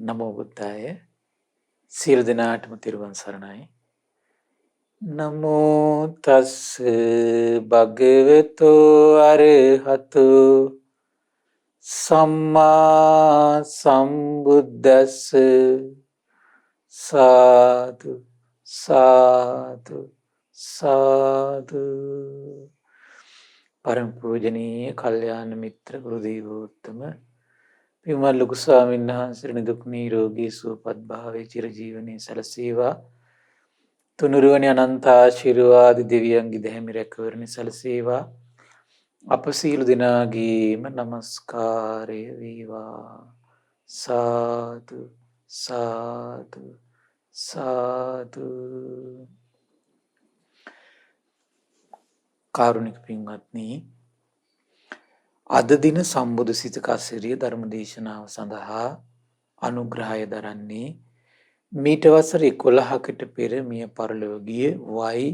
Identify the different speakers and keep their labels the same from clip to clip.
Speaker 1: නමෝ බුද්දාය. සියලු දෙනාටම තෙරුවන් සරණයි. නමෝ තස් භගවතු අරහතු සම්මා සම්බුද්දස්ස සාදු සාදු සාදු. පරම පූජනීය කල්යාණ මිත්‍ර ගුරු දේවෝත්තම පින්වත් ලොකු ස්වාමීන් වහන්සේ නිදුක් නිරෝගී සුවපත් භාවයේ චිරජීවනයේ සැලසේවා. තුනුරුවනි අනන්ත ආශිර්වාද දෙවියන්ගේ දැහැමි රැකවරණය සැලසේවා. අප සියලු දෙනාගේම নমස්කාරය වේවා. සාදු සාදු සාදු. කාරුණික පින්වත්නි, අද දින සම්බුදු සිත කසිරිය ධර්ම දේශනාව සඳහා අනුග්‍රහය දරන්නේ මීට වසර 11කට පෙර මිය පරලොව ගිය වයි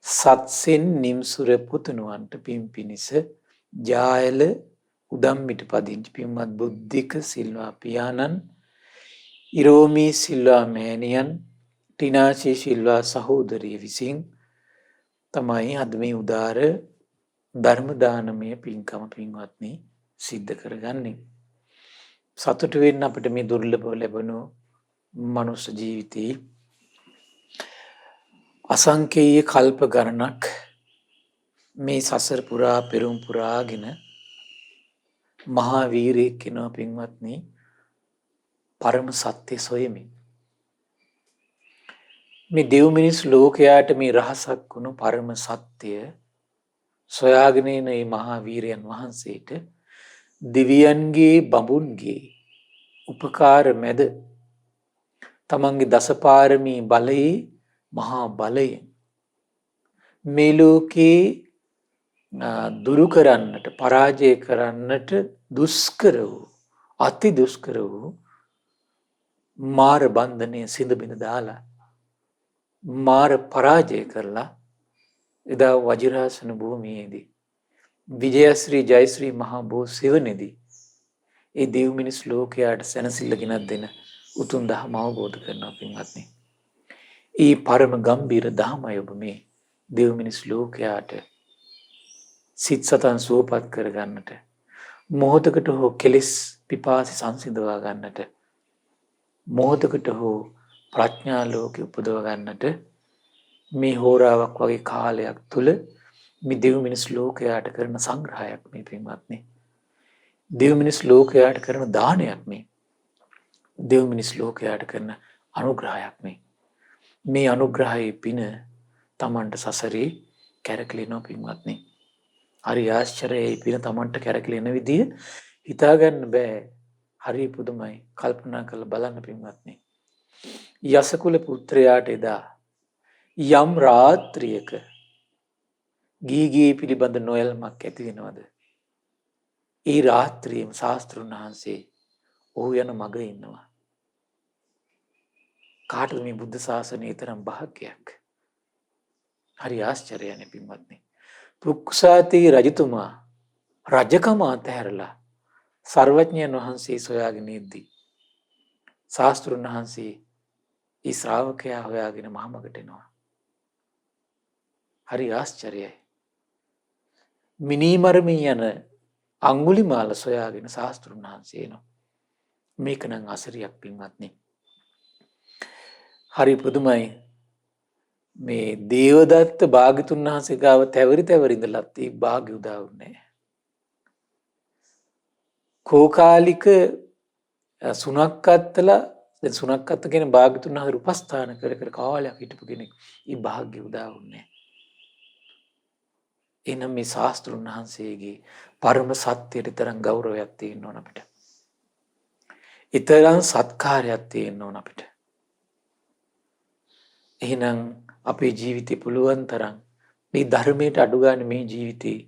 Speaker 1: සත්සෙන් නිම්සුර පුතුණුවන්ට පින් පිනිස ජායල උදම්මිට පදිංචි පින්වත් බුද්ධික සිල්වා පියාණන්, ඉරෝමී සිල්වා මෑණියන්, ටිනාචි සිල්වා සහෝදරිය විසින් තමයි අද මේ උදාර ධර්ම දානමය පින්කම පින්වත්නි සිද්ධ කරගන්නේ. සතුටු වෙන්න අපිට මේ දුර්ලභව ලැබුණු මනුෂ්‍ය ජීවිතේ අසංකේය කල්ප ගණනක් මේ සසර පුරා පෙරම් පුරාගෙන මහා වීරයෙක් කෙනා පින්වත්නි පරම සත්‍ය සොයමින් මේ දෙව් මිනිස් ලෝකයාට මේ රහසක් වුණු පරම සත්‍ය සොයාගෙන එන මේ මහා වීරයන් වහන්සේට දිව්‍යයන්ගේ බඹුන්ගේ උපකාර මැද තමන්ගේ දසපාරමී බලයේ මහා බලයෙන් මේ ලෝකේ දුරු කරන්නට පරාජය කරන්නට දුෂ්කර වූ අති දුෂ්කර වූ මාර බන්ධනය සිඳ බිඳ දාලා මාර පරාජය කරලා එදා වජිරාසන භූමියේදී විජයශ්‍රී ජයශ්‍රී මහා බෝ සෙවණේදී ඒ දෙව් මිනිස් ලෝකයාට සැනසෙල්ල ගෙනත් දෙන උතුම් දහම අවබෝධ කරනවා පින්වත්නි. ඒ පරම ගම්බීර දහමයි ඔබ මේ දෙව් මිනිස් ලෝකයාට සිත් සතන් සුවපත් කරගන්නට, මොහොතකට හෝ කෙලෙස් පිපාසි සංසිඳවා ගන්නට, මොහොතකට හෝ ප්‍රඥා ලෝකෙ උපදව ගන්නට මේ හෝරාවක් වගේ කාලයක් තුල මේ දෙව් මිනිස් ලෝකයාට කරන සංග්‍රහයක් මේ පින්වත්නි. දෙව් මිනිස් ලෝකයාට කරන දානයක් මේ. දෙව් මිනිස් ලෝකයාට කරන අනුග්‍රහයක් මේ. මේ අනුග්‍රහයේ පින තමන්ට සසරේ කැරකෙලිනවා පින්වත්නි. හරි ආශ්චර්යයි පින තමන්ට කැරකෙලෙන විදිය හිතාගන්න බෑ. හරි පුදුමයි. කල්පනා කරලා බලන්න පින්වත්නි. යසකුල පුත්‍රයාට එදා යම් රාත්‍රියක ගීගේ පිළිබඳ නොයල්මක් ඇති වෙනවද? ඒ රාත්‍රියේම ශාස්ත්‍රුන් වහන්සේ ඔහු යන මග ඉන්නවා. කාටද මේ බුද්ධ ශාසනයේ තරම් භාග්‍යයක්? හරි ආශ්චර්යයනේ පින්වත්නි. පුක්කුසාති රජතුමා රජකම අතහැරලා සර්වඥයන් වහන්සේ සොයාගෙන ඉද්දී ශාස්ත්‍රුන් වහන්සේ ඒ ශ්‍රාවකයා හොයාගෙන මහමගට එනවා. හරි ආශ්චර්යයි. මිනිමරමින් යන අඟුලිමාල සොයාගෙන ශාස්ත්‍රුන් වහන්සේ එනවා. මේක නම් අසරියක් පින්වත්නි. හරි පුදුමයි. මේ දේවදත්ත භාග්‍යතුන් වහන්සේ ගාව තැවරි ඉඳලත් ඒ භාග්‍ය උදා වුණේ නැහැ. කෝකාලික සුනක්කත්තලා දැන් සුනක්කත්ත කියන භාග්‍යතුන් වහන්සේ උපස්ථාන කර කාලයක් හිටපු කෙනෙක්. ඒ භාග්‍ය උදා වුණේ නැහැ. එනම් මේ ශාස්ත්‍රුන් වහන්සේගේ පරම සත්‍යයට තරම් ගෞරවයක් තියෙන්න ඕන අපිට. ඊතරම් සත්කාරයක් තියෙන්න ඕන අපිට. එහෙනම් අපේ ජීවිතේ පුළුවන් තරම් මේ ධර්මයට අඩු ගන්න මේ ජීවිතේ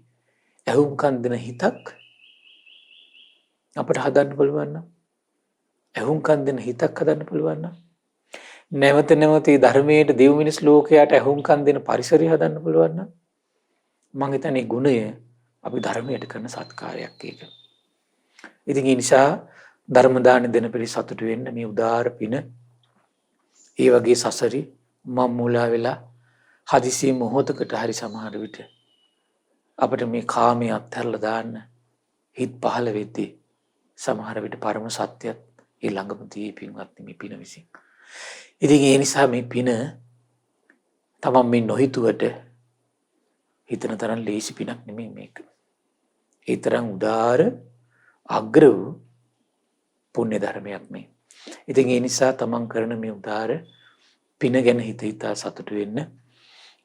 Speaker 1: ඇහුම්කන් දෙන හිතක් අපිට හදන්න පුළුවන් නම්, ඇහුම්කන් දෙන හිතක් හදන්න පුළුවන් නම්, නැවත නැවත මේ ධර්මයට දෙව් මිනිස් ලෝකයට ඇහුම්කන් දෙන පරිසරය හදන්න පුළුවන් නම් මම හිතන්නේ ගුණය අපි ධර්මයට කරන සත්කාරයක් ඒක. ඉතින් ඒ නිසා ධර්ම දාන දෙන පිරිස සතුටු වෙන්න මේ උදාාර පින ඒ වගේ සසරි මම මුලා වෙලා හදිසි මොහොතකට හරි සමහර විට අපිට මේ කාමයේ අත්හැරලා දාන්න හිත පහළ වෙද්දී සමහර විට පරම සත්‍යයත් ඒ ළඟම තියේ පින්වත්නි මේ පින විසින්. ඉතින් ඒ නිසා මේ පින තමන් මේ නොහිතුවට හිතන තරම් ලේසි පිනක් නෙමෙයි මේක. ඒ තරම් උදාාර අග්‍ර වූ පුණ්‍ය ධර්මයක් මේ. ඉතින් ඒ නිසා තමන් කරන මේ උදාාර පින ගැන හිත හිතා සතුටු වෙන්න.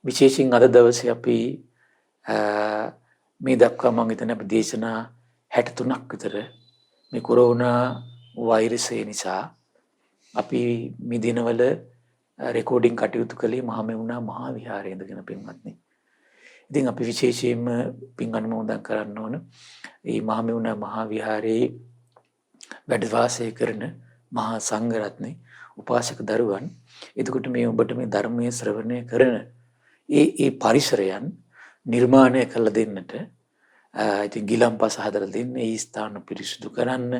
Speaker 1: විශේෂයෙන් අද දවසේ අපි මේ දක්වා මම හිතන අපේ දේශනා 63ක් විතර මේ කොරෝනා වෛරසය නිසා අපි මේ දිනවල රෙකෝඩින් කටයුතු කළේ මහමෙවුනා මහා විහාරයේ ඉඳගෙන පින්වත්නි. ඉතින් අපි විශේෂයෙන්ම පින් අනුමෝදන් කරන්න ඕන මේ මහමෙවුනා මහා විහාරයේ වැඩ වාසය කරන මහා සංඝ රත්නේ උපාසක දරුවන්. එතකොට මේ ඔබට මේ ධර්මයේ ශ්‍රවණය කරන ඒ පරිසරයන් නිර්මාණය කළ දෙන්නට ඉතින් ගිලම්පස හදලා දෙන්න, ඒ ස්ථාන පිරිසිදු කරන්න,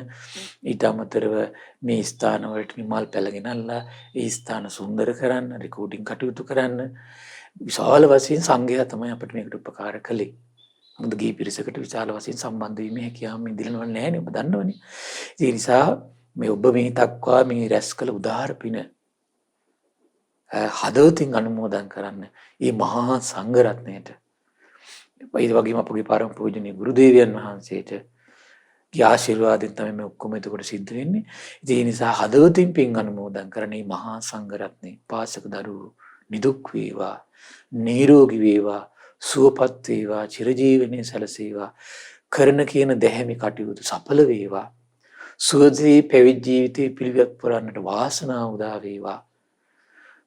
Speaker 1: ඊට අමතරව මේ ස්ථාන වලට මල් පැල ගෙනල්ලා ඒ ස්ථාන සුන්දර කරන්න, රෙකෝඩින් කටයුතු කරන්න විශාල වශයෙන් සංඝයා තමයි අපිට මේකට උපකාර කළේ. මොකද ගී පිරිසකට විශාල වශයෙන් සම්බන්ධ වීමේ හැකියාව මේ දිනවල නැහැ නේ, ඔබ දන්නවනේ. ඒ නිසා මේ ඔබ මේ දක්වා මේ රැස් කළ උදාාර පින හදවතින් අනුමෝදන් කරන්න මේ මහා සංඝ රත්නයට. ඒ වගේම අපගේ පරම පූජනීය ගුරු දේවයන් වහන්සේට ආශිර්වාදයෙන් තමයි මේ ඔක්කොම එතකොට සිද්ධ වෙන්නේ. ඒ නිසා හදවතින් පින් අනුමෝදන් කරන මේ මහා සංඝ රත්නේ පාසක දරුවෝ නිදුක් වේවා, නිරෝගී වේවා, සුවපත් වේවා, චිරජීවනයේ සැලසේවා, කරන කියන දැහැමි කටයුතු සඵල වේවා, සුවසේ පැවිදි ජීවිතේ පිළිවෙත් පුරන්නට වාසනාව උදා වේවා,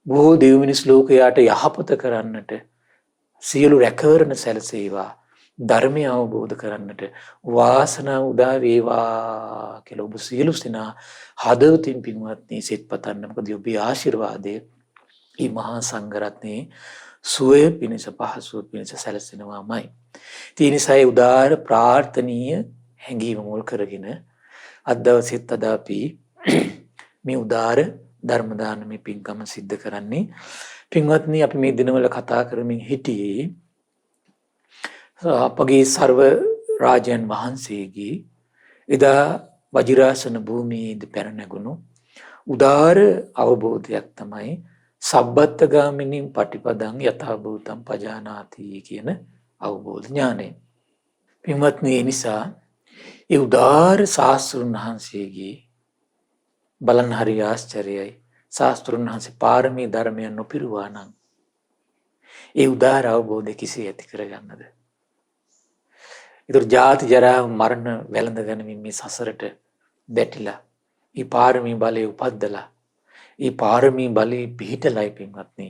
Speaker 1: බොහෝ දෙව් මිනිස් ලෝකයාට යහපත කරන්නට සියලු රැකවරණ සැලසේවා, ධර්මය අවබෝධ කරන්නට වාසනාව උදා වේවා කියලා ඔබ සියලු දෙනා හදවතින් පින්වත්නි සෙත් පතන්න. මොකද ඔබේ ආශිර්වාදය මේ මහා සංඝ රත්නයේ සුවය පිණිස පහසුව පිණිස සැලසෙනවාමයි. ඒ නිසා ඒ උදාාර ප්‍රාර්ථනීය හැඟීම මුල් කරගෙන අද දවසෙත් අද අපි මේ උදාාර ධර්ම දානමය පින්කම සිද්ධ කරන්නේ. පින්වත්නි, අපි මේ දිනවල කතා කරමින් හිටියේ අපගේ සර්ව රාජයන් වහන්සේගේ එදා වජිරාසන භූමියේදී පැන නැගුණු උදාාර අවබෝධයක් තමයි සබ්බත්තගාමිනී පටිපදං යථා භූතං පජානාති කියන අවබෝධ ඥානය. පින්වත්නි, ඒ නිසා ඒ උදාාර ශාස්ත්‍රඥ වහන්සේගේ බලන් හරි ආශ්චර්යයි. ශාස්ත්‍රඥ වහන්සේ පාරමී ධර්මයන් නොපිරුවා නම් ඒ උදාාර අවබෝධය කිසි ඇති කරගන්නද? ඒතර ජාති ජරා මරණ වැළඳ ගැනීම මේ සසරට බැටිලා ඒ පාරමී බලය උපද්දලා ඒ පාරමී බලේ පිහිටලයි පින්වත්නි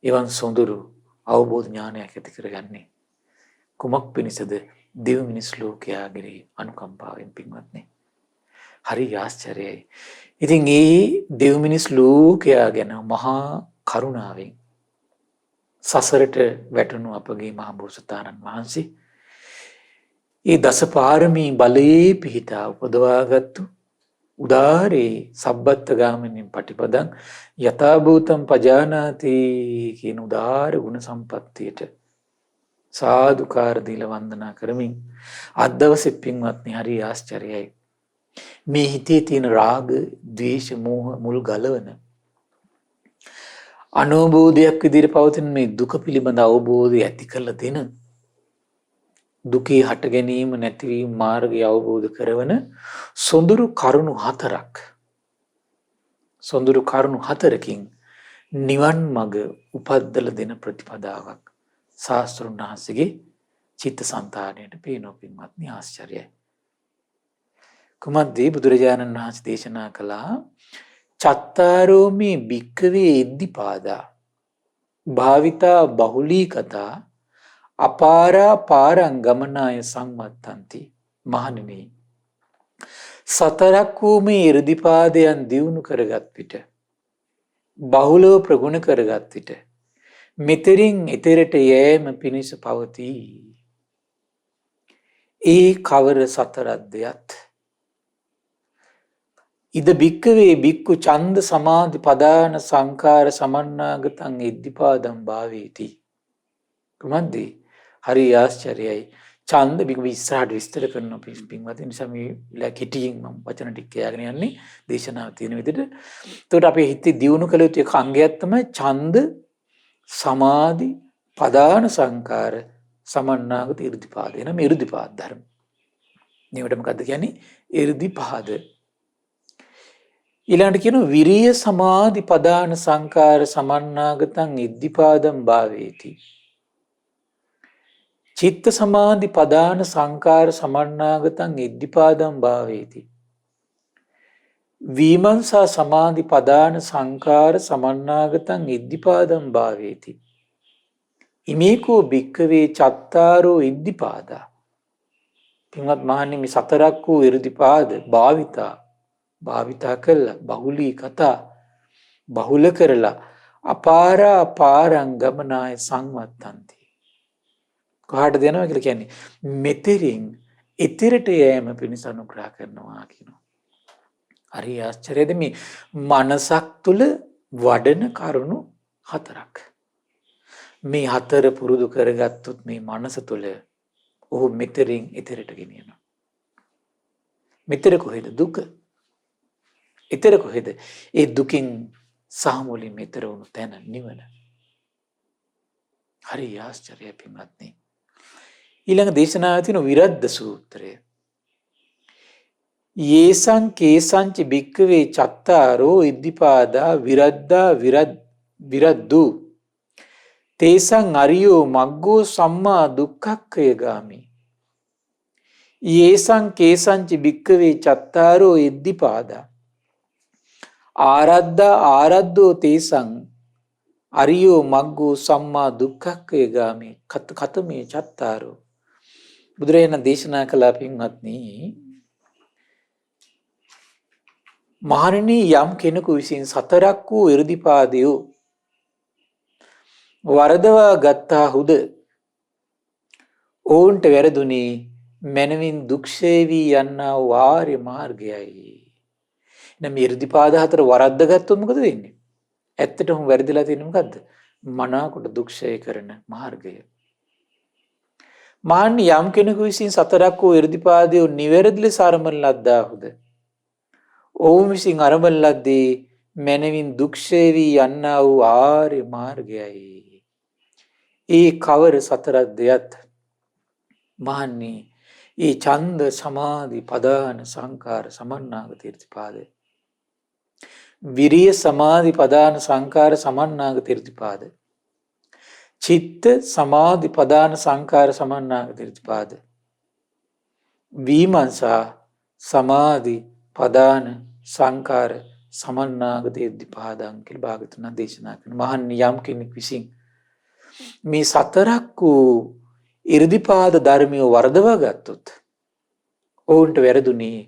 Speaker 1: එවන් සොඳුරු අවබෝධ ඥානයක් ඇති කරගන්නේ. කුමක් පිණිසද? දෙව් මිනිස් ලෝකයාගේ අනුකම්පාවෙන් පින්වත්නි. හරි ආශ්චර්යයි. ඉතින් ඒ දෙව් මිනිස් ලෝකයා ගැන මහා කරුණාවෙන් සසරට වැටුණු අපගේ මහා බෝසතාණන් වහන්සේ ඒ දසපාරමී බලයේ පිහිටා උපදවාගත්තු උදාරේ සබ්බත්තගාමිනී පටිපදං යථා භූතං පජානාති කියන උදාර ගුණ සම්පත්තියට සාදුකාර දීලා වන්දනා කරමින් අද දවසේ පින්වත්නි හරි ආශ්චර්යයි. මේ හිතේ තියෙන රාග, ද්වේෂ, මෝහ මුල් ගලවන අනවබෝධයක් විදිහට පවතින මේ දුක පිළිබඳ අවබෝධය ඇති කරලා දෙන, දුකේ හට ගැනීම නැතිවීම මාර්ගය අවබෝධ කරවන සොඳුරු කරුණු හතරකින් නිවන් මඟ උපද්දලා දෙන ප්‍රතිපදාවක් ශාස්ත්‍රඥ වහන්සේගේ චිත්තසංතානයට පේනවා පින්වත්නි. ආශ්චර්යයි. කුමද්දී බුදුරජාණන් වහන්සේ දේශනා කළා චත්තාරෝ මේ භික්ඛවේ ඉද්ධිපාදා භාවිතා බහුලී කතා අපාරා පාරං ගමනාය සංවත්තන්ති. මහණෙනි, සතරක් වූ මේ 이르දිපාදයන් දියුණු කරගත් විට, බහුලව ප්‍රගුණ කරගත් විට මෙතරින් එතරට යෑම පිණිස පවතී. ඒ කවර සතරක්දයත් ඉද භික්කවේ භික්ඛු ඡන්ද සමාධි පදාන සංඛාර සමන්නාගතං ඉද්ධිපාදම් භාවේති. කුමන්ද? හරි ආශ්චර්යයි. ඡන්ද භික්ඛු ඉස්සරහට විස්තර කරන පින්වත් නිසා මේ කිටියෙන් මම වචන ටික කියලාගෙන යන්නේ දේශනාව තියෙන විදිහට. එතකොට අපේ හිතේ දියුණු කළ යුතු එක අංගයක් තමයි ඡන්ද සමාධි පදාන සංඛාර සමන්නාගත ඉර්ධිපාද. එනම ඉර්ධිපාද ධර්ම. මේවට මොකද්ද කියන්නේ? ඉර්ධිපාද. ඊළඟට කියනවා විරිය සමාධි පදාන සංඛාර සමන්නාගතං ඉද්ධිපාදම් භාවේති. චිත්ත සමාධි පදාන සංඛාර සමන්නාගතං ඉද්ධිපාදම් භාවේති. විමර්ශා සමාධි පදාන සංඛාර සමන්නාගතං ඉද්ධිපාදම් භාවේති. ඉමේකෝ භික්ඛවේ චත්තාරෝ ඉද්ධිපාදා. පින්වත් මහණනි මේ සතරක් වූ ඉර්ධිපාද භාවිතා කළා බහුලී කතා බහුල කරලා අපාරා පාරං ගමනාය සංවත්තන්ති. කොහාටද යනවා කියලා කියන්නේ මෙතෙරින් ඉතිරට යෑම පිණිස අනුග්‍රහ කරනවා කියනවා. හරි ආශ්චර්යද මේ මනසක් තුල වඩන කරුණු හතරක්. මේ හතර පුරුදු කරගත්තොත් මේ මනස තුල ඔහු මෙතෙරින් ඉතිරට ගෙනියනවා. මෙතෙර කොහෙද? දුක. ඊතර කොහෙද? ඒ දුකින් සාමුලින් මෙතර වුණු තැන නිවන. හරි ආශ්චර්යයි පින්වත්නි. ඊළඟ දේශනාවේ තියෙන විරද්ද සූත්‍රය. යේසං කේසංච භික්ඛවේ චත්තාරෝ ඉද්ධිපාදා විරද්දා විරද්දු තේසං අරියෝ මග්ගෝ සම්මා දුක්ඛක්ඛය ගාමි. යේසං කේසංච භික්ඛවේ චත්තාරෝ ඉද්ධිපාදා ආරද්ධෝ තේසං අරියෝ මග්ගෝ සම්මා දුක්ඛක්ඛය ගාමි. කතමේ චත්තාරෝ. බුදුරජාණන් දේශනා කළා පින්වත්නි, මහණෙනි යම් කෙනෙකු විසින් සතරක් වූ ඉර්ධිපාදයෝ වරදවා ගත්තාහුද ඔවුන්ට වැරදුනේ මනවින් දුක්ෂේවී යන්නා වාර්ය මාර්ගයයි. නම් ඉර්ධිපාද හතර වරද්ද ගත්තොත් මොකද වෙන්නේ? ඇත්තටම වැරදිලා තියෙන්නේ මොකද්ද? මනාකොට දුක්ෂය කරන මාර්ගය. මාන්න යම් කෙනෙකු විසින් සතරක් වූ ඉර්ධිපාදයෝ නිවැරදි ලෙස අරඹන ලද්දාහුද ඔවුන් විසින් අරඹන ලද්දේ මනවින් දුක්ෂේවී යන්නා වූ ආර්ය මාර්ගයයි. ඒ කවර සතරක්ද යත්? මහන්නේ ඒ ඡන්ද සමාධි පදාන සංකාර සමන්නාගත ඉර්ධිපාද. විරිය සමාධි පදාන සංකාර සමන්නාගත ඉර්ධිපාද. චිත්ත සමාධි පදාන සංකාර සමන්නාගත ඉර්ධිපාද. විමර්ශා සමාධි පදාන සංකාර සමන්නාගත ඉර්ධිපාදං කියලා භාගතුන් දේශනා කරන මහන්නේ යම් කෙනෙක් විසින් මේ සතරක් වූ ඉර්ධිපාද ධර්මිය වර්ධවා ගත්තොත් ඔවුන්ට වැරදුනේ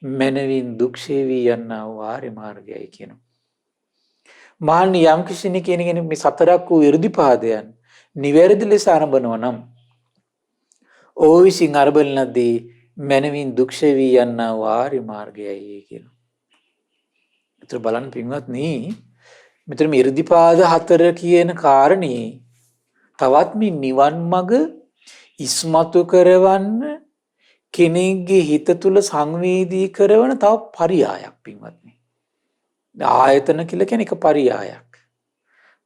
Speaker 1: මනවින් දුක්ෂේවී යන්නා වූ ආර්ය මාර්ගයයි කියනවා. මහන්නේ යම් කෙනෙක් මේ සතරක් වූ ඉර්ධිපාදයන් නිවැරදි ලෙස අරඹනවා නම් ඔහු විසින් අරඹන ලද්දේ මනවින් දුක්ෂේවී යන්නා වූ ආර්ය මාර්ගයයි කියනවා. ඒතර බලන්න පින්වත්නි, මෙතන මේ ඉර්ධිපාද හතර කියන කාරණේ තවත් මේ නිවන් මඟ ඉස්මතු කරවන්න කෙනෙක්ගේ හිත තුල සංවේදී කරන තව පරියායක් පින්වත්නි. ආයතන කියලා කියන්නේ එක පරියායක්.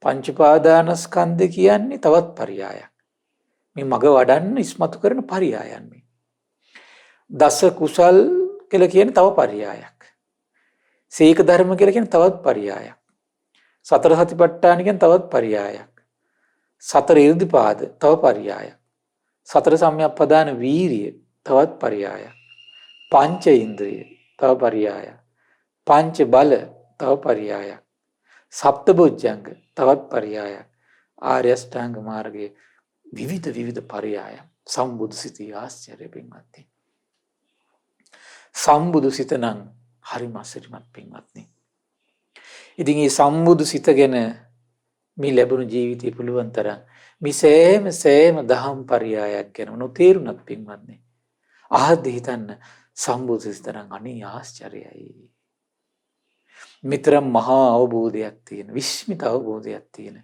Speaker 1: පංච පාදානස්කන්ධ කියන්නේ තවත් පරියායක්. මේ මඟ වඩන්න ඉස්මතු කරන පරියායන් මේ. දස කුසල් කියලා කියන්නේ තව පරියායක්. සීක ධර්ම කියලා කියන්නේ තවත් පරියායක්. සතර සතිපට්ඨාන කියන්නේ තවත් පරියායක්. සතර ඉර්ධිපාද තව පරියායක්. සතර සම්‍යක්පදාන වීරිය තවත් පරියායක්. පංච ඉන්ද්‍රිය තව පරියායක්. පංච බල තව පරියායක්. සප්තබොජ්ජංග තවත් පරියායක්. ආර්ය අෂ්ටාංග මාර්ගයේ විවිධ පරියාය. සම්බුදු සිතේ ආශ්චර්ය පින්වත්නි. සම්බුදු සිත නම් හරිම ආශ්චර්යමත් පින්වත්නි. ඉතින් මේ සම්බුදු සිත ගැන මේ ලැබුණු ජීවිතේ පුළුවන් තරම් මේ සෑම දහම් පරියායක් ගැන නොතේරුණත් පින්වත්නි, අහද්දි හිතන්න සම්බුදු සිත නම් අනේ ආශ්චර්යයි. මෙතරම් මහා අවබෝධයක් තියෙන විශ්මිත අවබෝධයක් තියෙන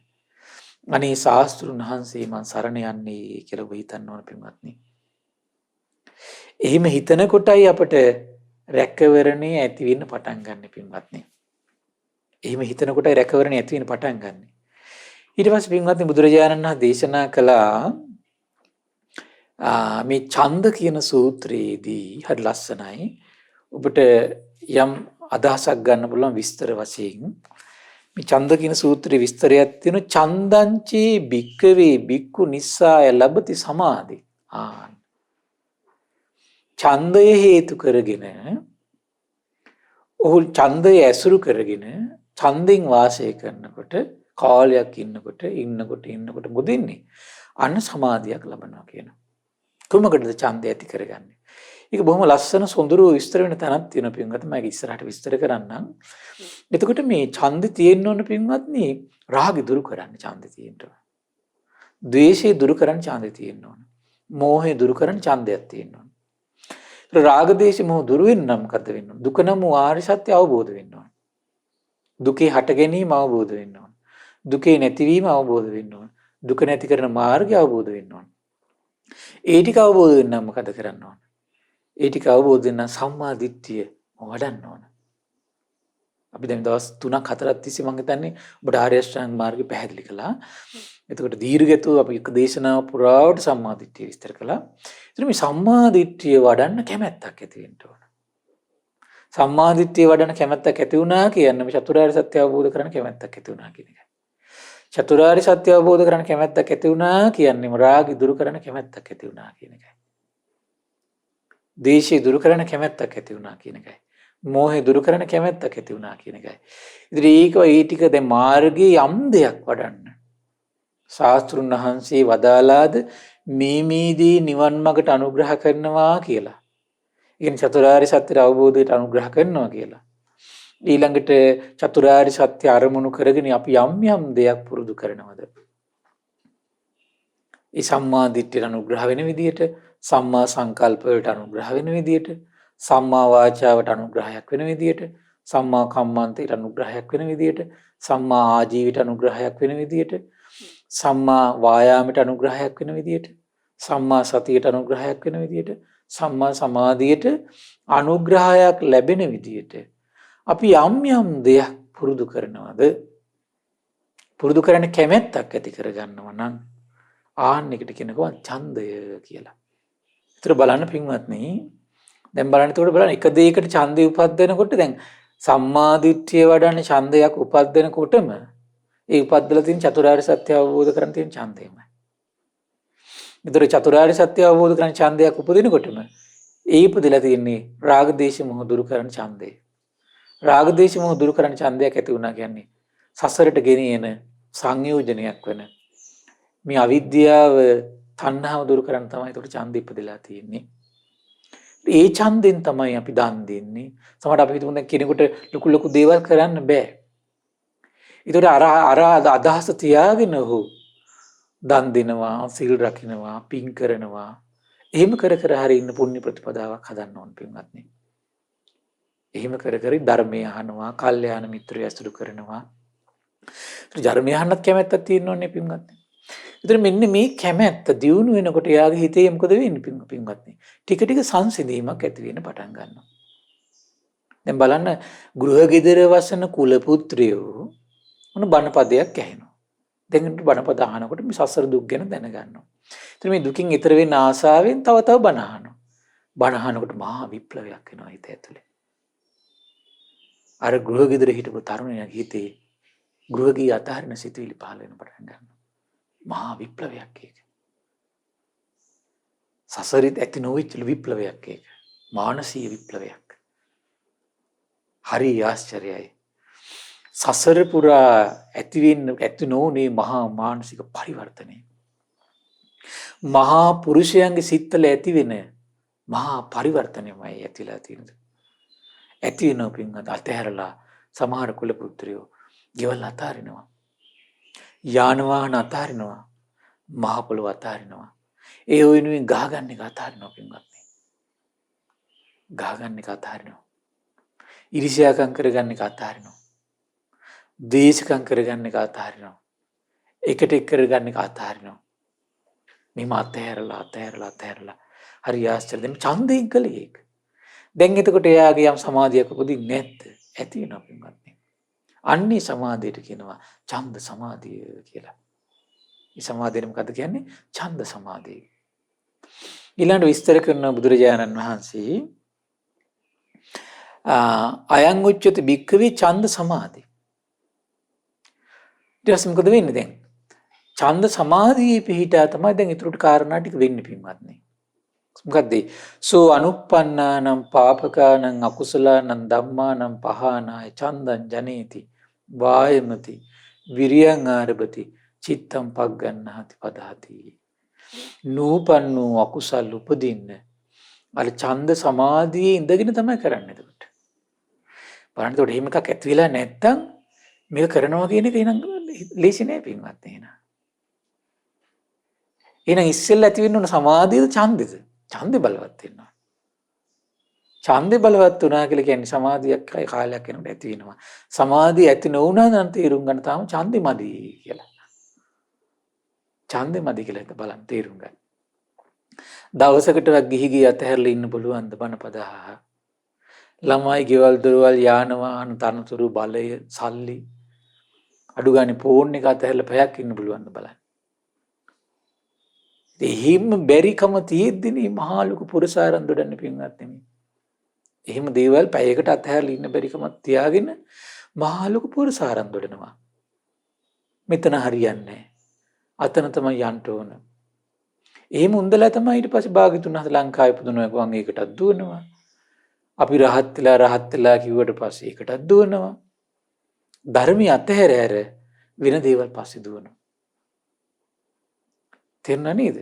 Speaker 1: අනේ ශාස්ත්‍රුන් වහන්සේ මං සරණ යන්නේ කියලා ඔබ හිතන්න ඕන පින්වත්නි. එහෙම හිතන කොටයි අපට රැකවරණේ ඇති වෙන්න පටන් ගන්න පින්වත්නි. එහෙම හිතන කොටයි රැකවරණේ ඇති වෙන්න පටන් ගන්න. ඊට පස්සේ පින්වත්නි බුදුරජාණන් වහන්සේ දේශනා කළා මේ ඡන්ද කියන සූත්‍රයේදී හරි ලස්සනයි. ඔබට යම් අදහසක් ගන්න පුළුවන් විස්තර වශයෙන් මේ ඡන්ද කියන සූත්‍රයේ විස්තරයක් තියෙන ඡන්දංචේ භික්කවේ භික්ඛු නිස්සාය ලබති සමාධි. ඡන්දය හේතු කරගෙන ඔහු ඡන්දය ඇසුරු කරගෙන ඡන්දෙන් වාසය කරනකොට කාලයක් ඉන්නකොට මොදෙන්නේ අන්න සමාධියක් ලබනවා කියනවා. කොහොමකටද ඡන්දය ඇති කරගන්නේ? ඒක බොහොම ලස්සන සොඳුරු විස්තර වෙන තැනක් තියෙනවා පින්වත්. මම ඒක ඉස්සරහට විස්තර කරන්නම්. එතකොට මේ ඡන්දේ තියෙන්න ඕන පින්වත්නි රාගය දුරු කරන්න ඡන්දේ තියෙන්න ඕන. ද්වේෂය දුරු කරන්න ඡන්දේ තියෙන්න ඕන. මෝහය දුරු කරන්න ඡන්දයක් තියෙන්න ඕන. රාග දේශ මොහ දුරු වෙන්න මොකද වෙන්න ඕන? දුක නම් ආර්ය සත්‍ය අවබෝධ වෙන්න ඕන. දුකේ හට ගැනීම අවබෝධ වෙන්න ඕන. දුකේ නැතිවීම අවබෝධ වෙන්න ඕන. දුක නැති කරන මාර්ගය අවබෝධ වෙන්න ඕන. ඒ ටික අවබෝධ වෙන්න මොකද කරන්න ඕන? ඒ ටික අවබෝධ වෙන්න සම්මා දිට්ඨිය වඩන්න ඕන. අපි දැන් දවස් 3ක් 4ක් තිස්සේ මම හිතන්නේ ඔබට ආර්ය අෂ්ටාංග මාර්ගය පැහැදිලි කළා. එතකොට දීර්ඝතෝ අපි එක දේශනාව පුරාවට සම්මා දිට්ඨිය විස්තර කළා. එතන මේ සම්මා දිට්ඨිය වඩන්න කැමැත්තක් ඇති වෙන්න ඕන. සම්මා දිට්ඨිය වඩන්න කැමැත්තක් ඇති වුණා කියන්නේ මේ චතුරාර්ය සත්‍ය අවබෝධ කරගන්න කැමැත්තක් ඇති වුණා කියන එකයි. චතුරාර්ය සත්‍ය අවබෝධ කරගන්න කැමැත්තක් ඇති වුණා කියන්නේ රාගය දුරු කරන්න කැමැත්තක් ඇති වුණා කියන එකයි. දේශය දුරු කරන්න කැමැත්තක් ඇති වුණා කියන එකයි. මෝහය දුරු කරන්න කැමැත්තක් ඇති වුණා කියන එකයි. ඉතින් ඒ ටික දැන් මාර්ගයේ යම් දෙයක් වඩන්න. ශාස්ත්‍රුන් වහන්සේ වදාලාද මේ නිවන් මාර්ගට අනුග්‍රහ කරනවා කියලා. ඒ කියන්නේ චතුරාර්ය සත්‍ය අවබෝධයට අනුග්‍රහ කරනවා කියලා. ඊළඟට චතුරාර්ය සත්‍ය අරමුණු කරගෙන අපි යම් දෙයක් පුරුදු කරනවද? ඒ සම්මා දිට්ඨියට අනුග්‍රහ වෙන විදියට, සම්මා සංකල්ප වලට අනුග්‍රහ වෙන විදියට, සම්මා වාචාවට අනුග්‍රහයක් වෙන විදියට, සම්මා කම්මන්තයට අනුග්‍රහයක් වෙන විදියට, සම්මා ආජීවයට අනුග්‍රහයක් වෙන විදියට, සම්මා වායාමයට අනුග්‍රහයක් වෙන විදියට, සම්මා සතියට අනුග්‍රහයක් වෙන විදියට, සම්මා සමාධියට අනුග්‍රහයක් ලැබෙන විදියට අපි යම් දෙයක් පුරුදු කරනවද? පුරුදු කරන්න කැමැත්තක් ඇති කරගන්නවා නම් ආන්න එකට කියනවා ඡන්දය කියලා. ඒතර බලන්න පින්වත්නි දැන් බලන්න එතකොට බලන්න එක දෙයකට ඡන්දය උපද්දනකොට දැන් සම්මා දිට්ඨිය වඩන ඡන්දයක් උපද්දනකොටම ඒ උපද්දලා තියෙන චතුරාර්ය සත්‍ය අවබෝධ කරගන්න තියෙන ඡන්දයමයි. ඒතර චතුරාර්ය සත්‍ය අවබෝධ කරගන්න ඡන්දයක් උපදිනකොටම ඒ ඉපදලා තියෙන්නේ රාග දේශ මොහ දුරු කරන ඡන්දය. රාග දේශ මොහ දුරු කරන ඡන්දයක් ඇති වුණා කියන්නේ සසරට ගෙනියන සංයෝජනයක් වෙන මේ අවිද්‍යාව තණ්හාව දුරු කරන්න තමයි ඒකට ඡන්දෙ ඉපදලා තියෙන්නේ. ඒ ඡන්දෙන් තමයි අපි දන් දෙන්නේ. සමහරවිට අපි හිතමු දැන් කෙනෙකුට ලොකු දේවල් කරන්න බෑ. ඒතකොට අර අදහස තියාගෙන ඔහු දන් දෙනවා, සිල් රකින්නවා, පින් කරනවා. එහෙම කර හරි ඉන්න පුණ්‍ය ප්‍රතිපදාවක් හදන්න ඕන පින්වත්නි. එහෙම කර ධර්මය අහනවා, කල්යාණ මිත්‍රය ඇසුරු කරනවා. ධර්මය අහන්නත් කැමැත්තක් තියෙනෝනේ පින්වත්නි. ඒතර මෙන්න මේ කැමැත්ත දියුණු වෙනකොට යාගේ හිතේ මොකද වෙන්නේ පින්වත්නි? ටික සංසිඳීමක් ඇති වෙන්න පටන් ගන්නවා. දැන් බලන්න ගෘහ ගෙදර වසන කුල පුත්‍රයෝ මොන බණපදයක් ඇහෙනවා. දැන් බණපද අහනකොට මේ සසර දුක් ගැන දැනගන්නවා. ඒතර මේ දුකින් ඈතර වෙන්න ආසාවෙන් තව බණ අහනවා. බණ අහනකොට මහා විප්ලවයක් වෙනවා හිත ඇතුලේ. අර ගෘහ ගෙදර හිටපු තරුණයා හිතේ ගෘහගී අතහරින සිතුවිලි පහළ වෙන පටන් ගන්නවා. මහා විප්ලවයක් ඒක. සසරිත ඇති නොවිච්ච විප්ලවයක් ඒක. මානසික විප්ලවයක්. හරි ආශ්චර්යයි. සසර පුරා ඇති නොනේ මහා මානසික පරිවර්තනය. මහා පුරුෂයන්ගේ සිත්වල ඇති වෙන මහා පරිවර්තනයමයි ඇතිලා තියෙන්නේ. ඇති වෙන පින්වත් අතහැරලා සමහර කුල පුත්‍රයෝ ගෙවල් අතාරිනවා. යාන වාහන අතාරිනවා. මහ පොළොව අතාරිනවා. ඒ වෙනුවෙන් ගහගන්න එක අතාරිනවා පින්වත්නි. ගහගන්න එක අතාරිනවා. ඉරිසියාකම් කරගන්න එක අතාරිනවා. ද්වේෂකම් කරගන්න එක අතහරිනවා. එකට එක් කරගන්න එක අතහරිනවා. මේ අතහැරලා හරි ආශ්චර්යද මේ ඡන්දයෙන් කළේ ඒක. දැන් එතකොට එයාගේ යම් සමාධියක් උපදින්නේ නැද්ද? ඇති වෙනවා පින්වත්නි. අන්නේ සමාධියට කියනවා ඡන්ද සමාධිය කියලා. මේ සමාධිය මොකද්ද කියන්නේ? ඡන්ද සමාධිය. ඊළඟ විස්තර කරන බුදුරජාණන් වහන්සේ අයං උච්චති භික්ඛවේ ඡන්ද සමාධි. ඊට පස්සේ මොකද වෙන්නේ දැන්? ඡන්ද සමාධියේ පිහිටා තමයි දැන් ඊටුට කාරණා ටික වෙන්නේ පින්වත්නි. මොකද්ද? සෝ අනුප්පන්නානම් පාපකානම් අකුසලානම් ධම්මානම් පහානාය ඡන්දං ජනේති වායමති විරියං ආරභති චිත්තං පග්ගණ්හාති පදහති. නූපන්නෝ අකුසල් උපදින්න අර ඡන්ද සමාධියේ ඉඳගෙන තමයි කරන්නේ එතකොට. බලන්න එතකොට එහෙම එකක් ඇති වෙලා නැත්තම් මේක කරනවා කියන එක එහෙනම් ලේසි නෑ පින්වත් එහෙනම්. එහෙනම් ඉස්සෙල්ලා ඇති වෙන්න ඕන සමාධියද ඡන්දෙද? ඡන්දේ බලවත් වෙනවා. ඡන්දේ බලවත් වුණා කියලා කියන්නේ සමාධියක් කාලයක් යනකොට ඇති වෙනවා. සමාධිය ඇති නොවුණා නම් තේරුම් ගන්න තාම ඡන්දෙ මදි කියලා. ඡන්දෙ මදි කියලා හිත බලන්න තේරුම් ගන්න. දවසකටවත් ගිහි අතහැරලා ඉන්න පුළුවන්ද බණපද අහහ? ළමයි ගෙවල් දොරවල් යාන වාහන තනතුරු බලය සල්ලි අඩු ගානේ ෆෝන් එක අතහැරලා පැයක් ඉන්න පුළුවන්ද බලන්න. එහෙම බැරිකම තියෙද්දිනේ මහා ලොකු පුරසාරම් දොඩන්න පින්වත් නෙමෙයි. එහෙම දේවල් පැයකට අතහැරලා ඉන්න බැරිකමක් තියාගෙන මහා ලොකු පුරසාරම් දොඩනවා. මෙතන හරියන්නේ නැහැ. අතන තමයි යන්න ඕන. එහෙම උන්දලා තමයි ඊට පස්සේ භාග්‍යතුන් වහන්සේ ලංකාවේ පුදුනවා ගමන් ඒකටත් දුවනවා. අපි රහත් වෙලා කිව්වට පස්සේ ඒකටත් දුවනවා. ධර්මي අතහැර වෙන දේවල් පස්සේ දුවනවා. තේරුණා නේද?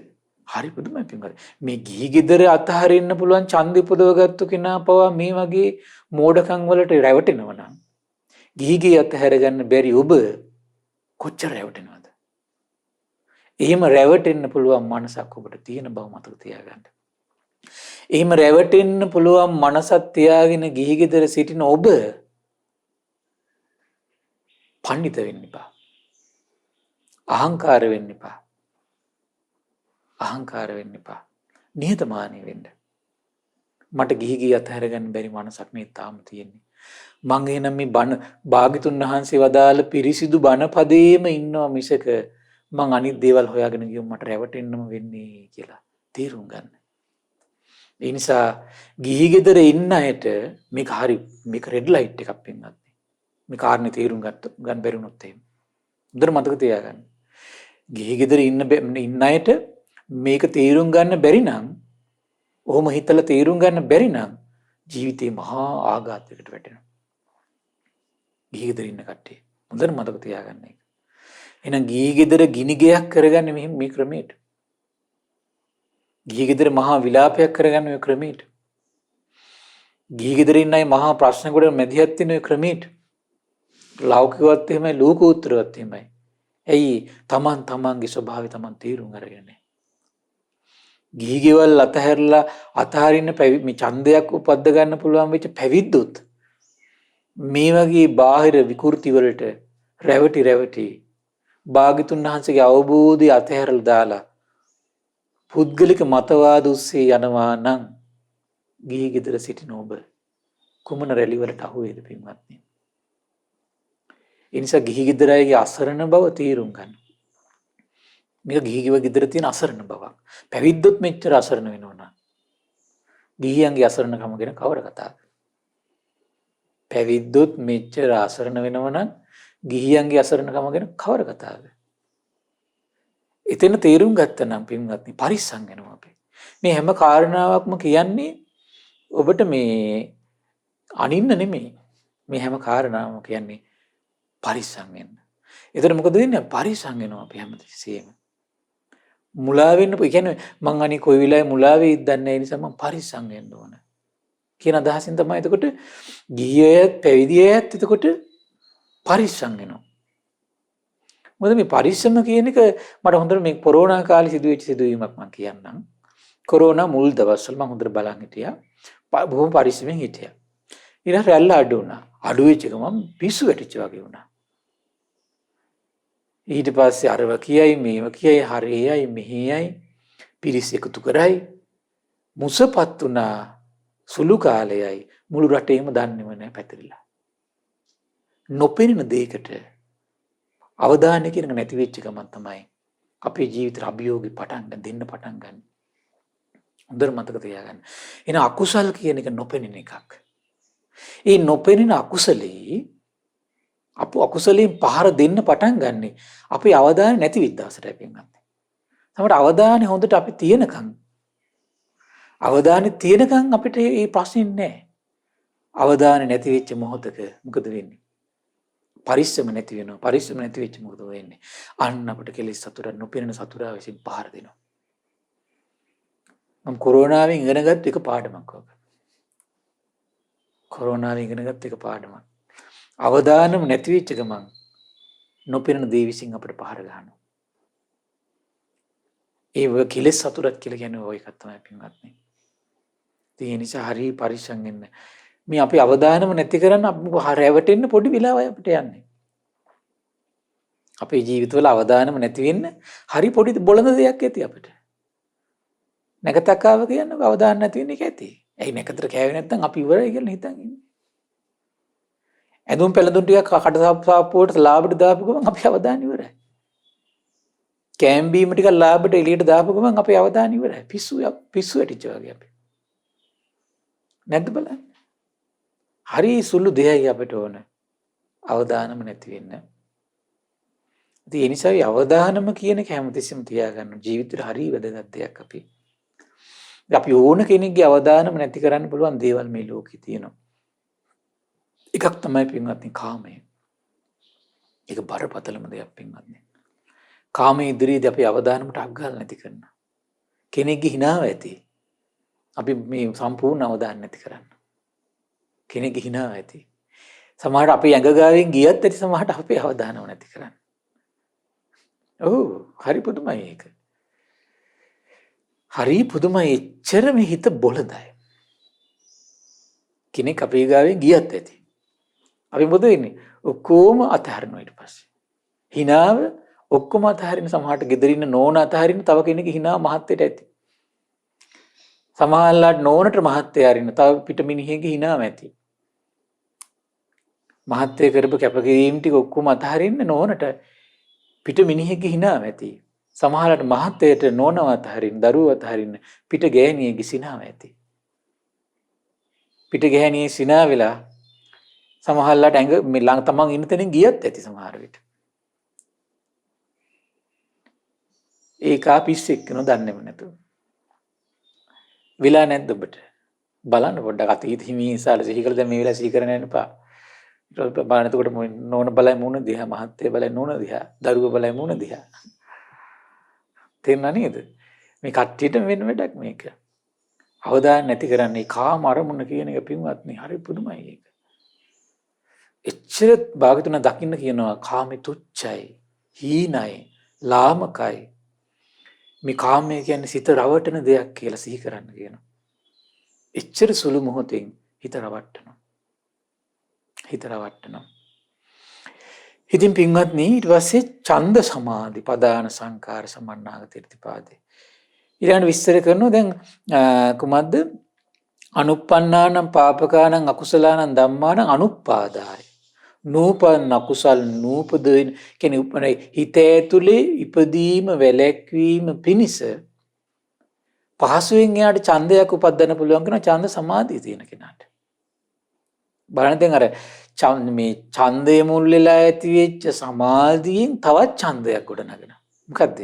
Speaker 1: හරි පුදුමයි පින්වල. මේ ගිහි ගෙදර අතහරින්න පුළුවන් ඡන්ද උපදවගත්තු කෙනා පවා මේ වගේ මෝඩකම් වලට රැවටෙනවා නම් ගිහිගේ අතහැර ගන්න බැරි ඔබ කොච්චර රැවටෙනවද? එහෙම රැවටෙන්න පුළුවන් මනසක් ඔබට තියෙන බව මතක තියාගන්න. එහෙම රැවටෙන්න පුළුවන් මනසක් තියාගෙන ගිහි ගෙදර සිටින ඔබ පඬිත වෙන්න එපා. අහංකාර වෙන්න එපා. අහංකාර වෙන්න එපා. නිහතමානී වෙන්න. මට ගිහි අතහැර ගන්න බැරි මනසක් නේ තාම තියෙන්නේ. මං එහෙනම් මේ බණ භාග්‍යතුන් වහන්සේ වදාළ පිරිසිදු බණ පදේම ඉන්නවා මිසක මං අනිත් දේවල් හොයාගෙන ගියොත් මට රැවටෙන්නම වෙන්නේ කියලා තේරුම් ගන්න. ඒ නිසා ගිහි ගෙදර ඉන්න අයට මේක රෙඩ් ලයිට් එකක් වෙන්නත්. මේ කාරණේ තේරුම් ගන්න බැරි වුණොත් එහෙම. හොඳට මතක තියාගන්න. ගිහි ගෙදර ඉන්න අයට මේක තේරුම් ගන්න බැරි නම් ඔහොම හිතලා තේරුම් ගන්න බැරි නම් ජීවිතේ මහා ආඝාතයකට වැටෙනවා. ගිහි ගෙදර ඉන්න කට්ටිය හොඳට මතක තියාගන්න එක. එහෙනම් ගිහි ගෙදර ගිනි ගයක් කරගන්නේ මේ ක්‍රමයට. ගිහි ගෙදර මහා විලාපයක් කරගන්නේ මේ ක්‍රමයට. ගිහි ගෙදර ඉන්න අය මහා ප්‍රශ්න කොට මැදිහත් වෙන මේ ක්‍රමයට. ලෞකිකවත් එහෙමයි ලෝකෝත්තරවත් එහෙමයි. ඇයි තමන්ගේ ස්වභාවය තමන් තේරුම් අරගෙන. ගිහි ගෙවල් අතහැරලා අතහරින්න මේ ඡන්දයක් උපද්ද ගන්න පුළුවන් වෙච්ච පැවිද්දොත් මේ වගේ බාහිර විකෘති වලට රැවටි භාග්‍යතුන් වහන්සේගේ අවබෝධය අතහැරලා දාලා පුද්ගලික මතවාද ඔස්සේ යනවා නම් ගිහි ගෙදර සිටින ඔබ කුමන රැලි වලට අහු වේද පින්වත්නි? ඒ නිසා ගිහි ගෙදර අයගේ අසරණ බව තේරුම් ගන්න. මේක ගිහි ගෙදර තියෙන අසරණ බවක්. පැවිද්දොත් මෙච්චර අසරණ වෙනවා. ගිහියන්ගේ අසරණකම ගැන කවර කතාවද? පැවිද්දොත් මෙච්චර අසරණ වෙනවා නම් ගිහියන්ගේ අසරණකම ගැන කවර කතාවද? එතන තේරුම් ගත්තා නම් පින්වත්නි පරිස්සම් වෙනවා අපි. මේ හැම කාරණාවක්ම කියන්නේ ඔබට මේ අනින්න නෙමෙයි. මේ හැම කාරණාවක්ම කියන්නේ පරිස්සම් වෙන්න. එතන මොකද වෙන්නේ? පරිස්සම් වෙනවා අපි හැමතිස්සෙම. මුලා වෙන්න කියන්නේ මං අනේ කොයි වෙලාවෙ මුලා වෙයිද දන්නේ නැහැ නිසා මං පරිස්සම් වෙන්න ඕන කියන අදහසින් තමයි එතකොට ගිහියත් පැවිදියත් එතකොට පරිස්සම් වෙනවා. මොකද මේ පරිස්සම කියන එක මට හොඳට මේ කොරෝනා කාලේ සිදුවෙච්ච සිදුවීමක් මං කියන්නම්. කොරෝනා මුල් දවස්වල මං හොඳට බලන් හිටියා. බොහොම පරිස්සමෙන් හිටියා. ඊට රැල්ල අඩු වුණා. අඩු වෙච්ච ගමන් පිස්සු වැටිච්ච වගේ වුණා. ඊට පස්සේ අරව කියයි මේව කියයි හරියයි මෙහෙයයි පිරිස් එකතු කරයි මුසපත් වුණා සුළු කාලයයි මුළු රටේම දන්නේම නැහැ පැතිරිලා. නොපෙනෙන දෙයකට අවධානය කියන එක නැති වෙච්ච ගමන් තමයි අපේ ජීවිතේ අභියෝගේ දෙන්න පටන් ගන්න. හොඳට මතක තියාගන්න. එහෙනම් අකුසල් කියන එක නොපෙනෙන එකක්. ඒ නොපෙනෙන අකුසලේ අකුසලයෙන් පහර දෙන්න පටන් ගන්නෙ අපේ අවධානය නැති විද්දාසටයි පින්ගන්නේ. තමයි අවධානය හොඳට අපි තියෙනකන් අවධානය තියෙනකන් අපිට මේ ප්‍රශ්නේ නැහැ. අවධානය නැති වෙච්ච මොහොතක මොකද වෙන්නේ? පරිස්සම නැති වෙනවා. පරිස්සම නැති වෙච්ච මොකද වෙන්නේ? අන්න අපිට කෙලෙස් සතුට නොපෙනෙන සතුරා විසින් පහර දෙනවා. මම කොරෝනාවෙන් ඉගෙන ගත්ත එක පාඩමක් ඔක. කොරෝනාවෙන් ඉගෙන ගත්ත එක පාඩමක්. අවදානම නැති වෙච්ච ගමන් නොපෙනෙන දේ විසින් අපිට පහර ගන්නවා. ඒ කෙලෙස් සතුටක් කියලා කියන්නේ ඔය එකක් තමයි පින්වත්නි. ඒ නිසා හරි පරිස්සම් වෙන්න. මේ අපි අවදානම නැති කරන්න අපි රැවටෙන්න පොඩි වෙලාවක් අපිට යන්නේ. අපේ ජීවිතවල අවදානම නැති වෙන්න හරි පොඩි බොළඳ දෙයක් ඇති අපිට. නැකතක් ආව කියන්නේ අවදාන නැති වෙන එක ඇති. ඇයි නැකතට කෑවේ නැත්නම් අපි ඉවරයි කියලා හිතන් ඉන්නේ. ඇඳුම් පැළඳුම් ටිකක් කටසාප්පුවට ලාභට දාපු ගමන් අපි අවදාන ඉවරයි. කෑම් බීම ටිකක් ලාභට එළියට දාපු ගමන් අපි අවදාන ඉවරයි. පිස්සු වැටිච්ච වගේ අපි. නැද්ද බලන්න. හරි සුළු දෙයයි අපිට ඕන. අවදානම නැති වෙන්න. ඉතින් ඒ නිසා අවදානම කියන එක හැමතිස්සෙම තියාගන්න. ජීවිතේට හරි වැදගත් දෙයක් අපි. අපි ඕන කෙනෙක්ගේ අවදානම නැති කරන්න පුළුවන් දේවල් මේ ලෝකේ තියෙනවා. එකක් තමයි පින්වත්නි කාමය. ඒක බරපතලම දෙයක් පින්වත්නි. කාමයේ ඉදිරියේදී අපි අවදානමට අග්ගාල නැති කරනවා. කෙනෙක්ගේ හිනාව ඇති. අපි මේ සම්පූර්ණ අවදාන නැති කරන්න. කෙනෙක්ගේ හිනාව ඇති. සමහරට අපි ඇඟ ගාවෙන් ගියත් ඇති සමහරට අපේ අවදානම නැති කරන්න. ඔව් හරි පුදුමයි ඒක. හරි පුදුමයි එච්චර මේ හිත බොළඳයි. කෙනෙක් අපේ ගාවෙන් ගියත් ඇති. අපි මොකද වෙන්නේ? ඔක්කොම අතහරිනවා ඊට පස්සේ. හිනාව ඔක්කොම අතහරින සමහරට ගෙදර ඉන්න නෝන අතහරින තව කෙනෙක්ගේ හිනාව මහත්තයට ඇති. සමහරලාට නෝනට මහත්තය අරින්න තව පිට මිනිහෙක්ගේ හිනාව ඇති. මහත්තය කරපු කැපකිරීම ටික ඔක්කොම අතහරින්න නෝනට පිට මිනිහෙක්ගේ හිනාව ඇති. සමහරලාට මහත්තයට නෝනව අතහරින්න දරුවව අතහරින්න පිට ගෑණියෙක්ගේ සිනාව ඇති. පිට ගෑණියේ සිනාව වෙලා සමහරලාට ඇඟ මේ ළඟ තමන් ඉන්න තැනින් ගියත් ඇති සමහර විට. ඒක පිස්සෙක් නෝ දන්නේම නැතුව. විලා නැද්ද ඔබට? බලන්න පොඩ්ඩක් අතීත හිමිසාල සිහි කරලා දැන් මේ වෙලාව සිහි කරන්න යන්න එපා. ඊට පස්සේ බලන්න එතකොට නෝන බලයි මූණ දිහා, මහත්තයා බලයි නෝන දිහා, දරුවා බලයි මූණ දිහා. තේරුණා නේද? මේ කට්ටියට වෙන වැඩක් මේක. අවදාන නැති කරන්නේ කාම අරමුණ කියන එක පින්වත්නි හරි පුදුමයි ඒක. එච්චර භාගතුන දකින්න කියනවා කාමේ තුච්චයි, හීනයි, ලාමකයි. මේ කාමය කියන්නේ සිත රවටන දෙයක් කියලා සිහි කරන්න කියනවා. එච්චර සුළු මොහොතෙන් හිත රවට්ටනවා. හිත රවට්ටනවා. ඉතින් පින්වත්නි ඊට පස්සේ ඡන්ද සමාධි පදාන සංකාර සමන්නාගත irdipaade. ඊළඟ විස්තර කරනවා දැන් කුමද්ද? අනුප්පන්නානම් පාපකානම් අකුසලානම් ධම්මානම් අනුප්පාදාය. නූපන් අකුසල් නූපදින කියන්නේ උපනේ හිත ඇතුලේ ඉපදීම වැළැක්වීම පිණිස පහසුවෙන් එයාට ඡන්දයක් උපදින්න පුළුවන් කරන ඡන්ද සමාධිය තියෙන කෙනාට. බලන්න දැන් අර මේ ඡන්දය මුල් වෙලා ඇති වෙච්ච සමාධියෙන් තවත් ඡන්දයක් ගොඩනගනවා. මොකද්ද?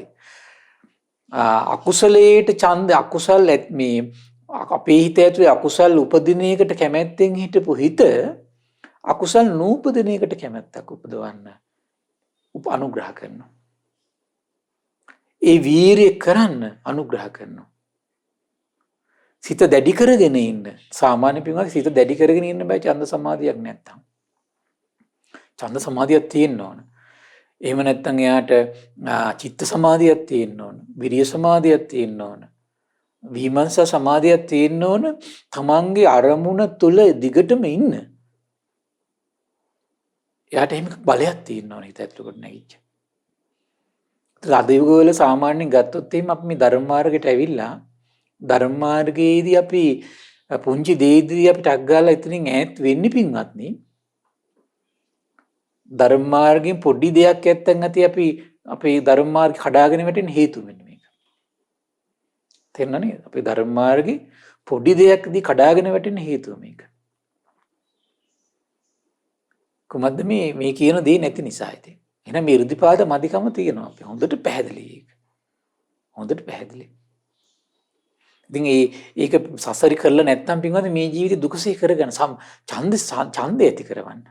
Speaker 1: අකුසලයට ඡන්ද අකුසල් මේ අපේ හිත ඇතුලේ අකුසල් උපදින එකට කැමැත්තෙන් හිටපු හිත අකුසල් නූපදින එකට කැමැත්තක් උපදවන්න අනුග්‍රහ කරනවා. ඒ වීරිය කරන්න අනුග්‍රහ කරනවා. සිත දැඩි කරගෙන ඉන්න සාමාන්‍ය පින්වත් සිත දැඩි කරගෙන ඉන්න බෑ ඡන්ද සමාධියක් නැත්තම්. ඡන්ද සමාධියක් තියෙන්න ඕන. එහෙම නැත්නම් එයාට චිත්ත සමාධියක් තියෙන්න ඕන. විරිය සමාධියක් තියෙන්න ඕන. විමර්ශන සමාධියක් තියෙන්න ඕන. තමන්ගේ අරමුණ තුල දිගටම ඉන්න. එයාට එහෙම බලයක් තියෙන්න ඕන හිත ඇතුළට නැගිච්ච. අද යුගවල සාමාන්‍යයෙන් ගත්තොත් එහෙම අපි මේ ධර්ම මාර්ගයට ඇවිල්ලා ධර්ම මාර්ගයේදී අපි පුංචි දෙයේදී අපි ටක් ගාලා එතනින් ඈත් වෙන්නේ පින්වත්නි. ධර්ම මාර්ගයෙන් පොඩි දෙයක් ඇත්තන් ඇති අපි අපේ ධර්ම මාර්ගය කඩාගෙන වැටෙන හේතුව වෙන්නේ මේක. තේරුණා නේද? අපේ ධර්ම මාර්ගේ පොඩි දෙයක්දී කඩාගෙන වැටෙන හේතුව මේක. කොහොමද මේ කියන දේ නැති නිසා ඉතින්. එහෙනම් මේ 이르දිපාද මදිකම තියෙනවා අපි. හොඳට පැහැදිලි ඒක. හොඳට පැහැදිලි. ඉතින් ඒක සසරි කරලා නැත්නම් පින්වත්නි මේ ජීවිතේ දුකසේ කරගෙන ඡන්දය ඇති කරවන්න.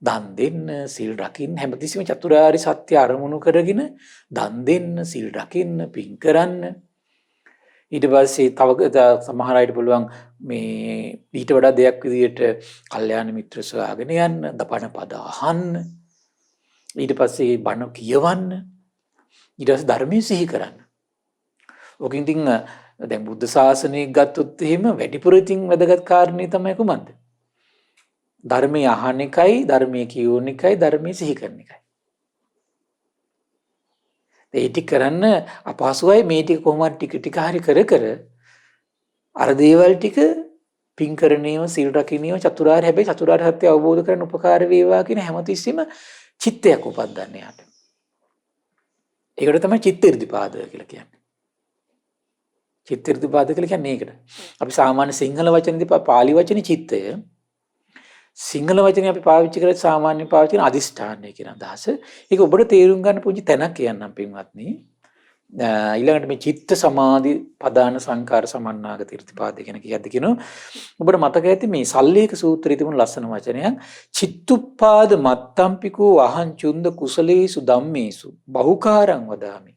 Speaker 1: දන් දෙන්න, සීල් රකින්න හැමතිස්සෙම චතුරාර්ය සත්‍ය අරමුණු කරගෙන දන් දෙන්න, සීල් රකින්න, පින් කරන්න. ඊට පස්සේ තව සමහර අයට පුළුවන් මේ ඊට වඩා දෙයක් විදියට කල්යාණ මිත්‍ර සොයාගෙන යන්න, දපණ පද අහන්න. ඊට පස්සේ බණ කියවන්න. ඊට පස්සේ ධර්මයේ සිහි කරන්න. ඔකින් ඉතින් දැන් බුද්ධ ශාසනය ගත්තොත් එහෙම වැඩිපුර ඉතින් වැදගත් කාරණේ තමයි කොහොමද? ධර්මයේ අහන එකයි, ධර්මයේ කියවන එකයි, ධර්මයේ සිහි කරන එකයි. ඒ ටික කරන්න අපහසුයි. මේ ටික කොහොමද ටික හරි කර අර දේවල් ටික පින් කරණේව, සීල් රකින්නේව චතුරාර්ය හැබැයි චතුරාර්ය සත්‍ය අවබෝධ කරගන්න උපකාර වේවා කියන හැමතිස්සෙම චිත්තයක් උපදින්න යාට. ඒකට තමයි චිත්ත irdipaද කියලා කියන්නේ. චිත්ත irdipaද කියලා කියන්නේ ඒකට. අපි සාමාන්‍ය සිංහල වචනේදී පාලි වචනේ චිත්තය, සිංහල වචනේ අපි පාවිච්චි කරලා සාමාන්‍ය පාවිච්චි කරන අදිෂ්ඨානය කියන අදහස. ඒක ඔබට තේරුම් ගන්න පුංචි තැනක් කියන්නම් පින්වත්නි. ඊළඟට මේ චිත්ත සමාධි පදාන සංකාර සමන්නාගත irdipaද කියන කියද්දි කියනවා ඔබට මතක ඇති මේ සල්ලේක සූත්‍රයේ තිබුණු ලස්සන වචනයක් චිත්තුප්පාද මත්තම්පිකෝ අහං චුන්ද කුසලේසු ධම්මේසු බහුකාරං වදාමි.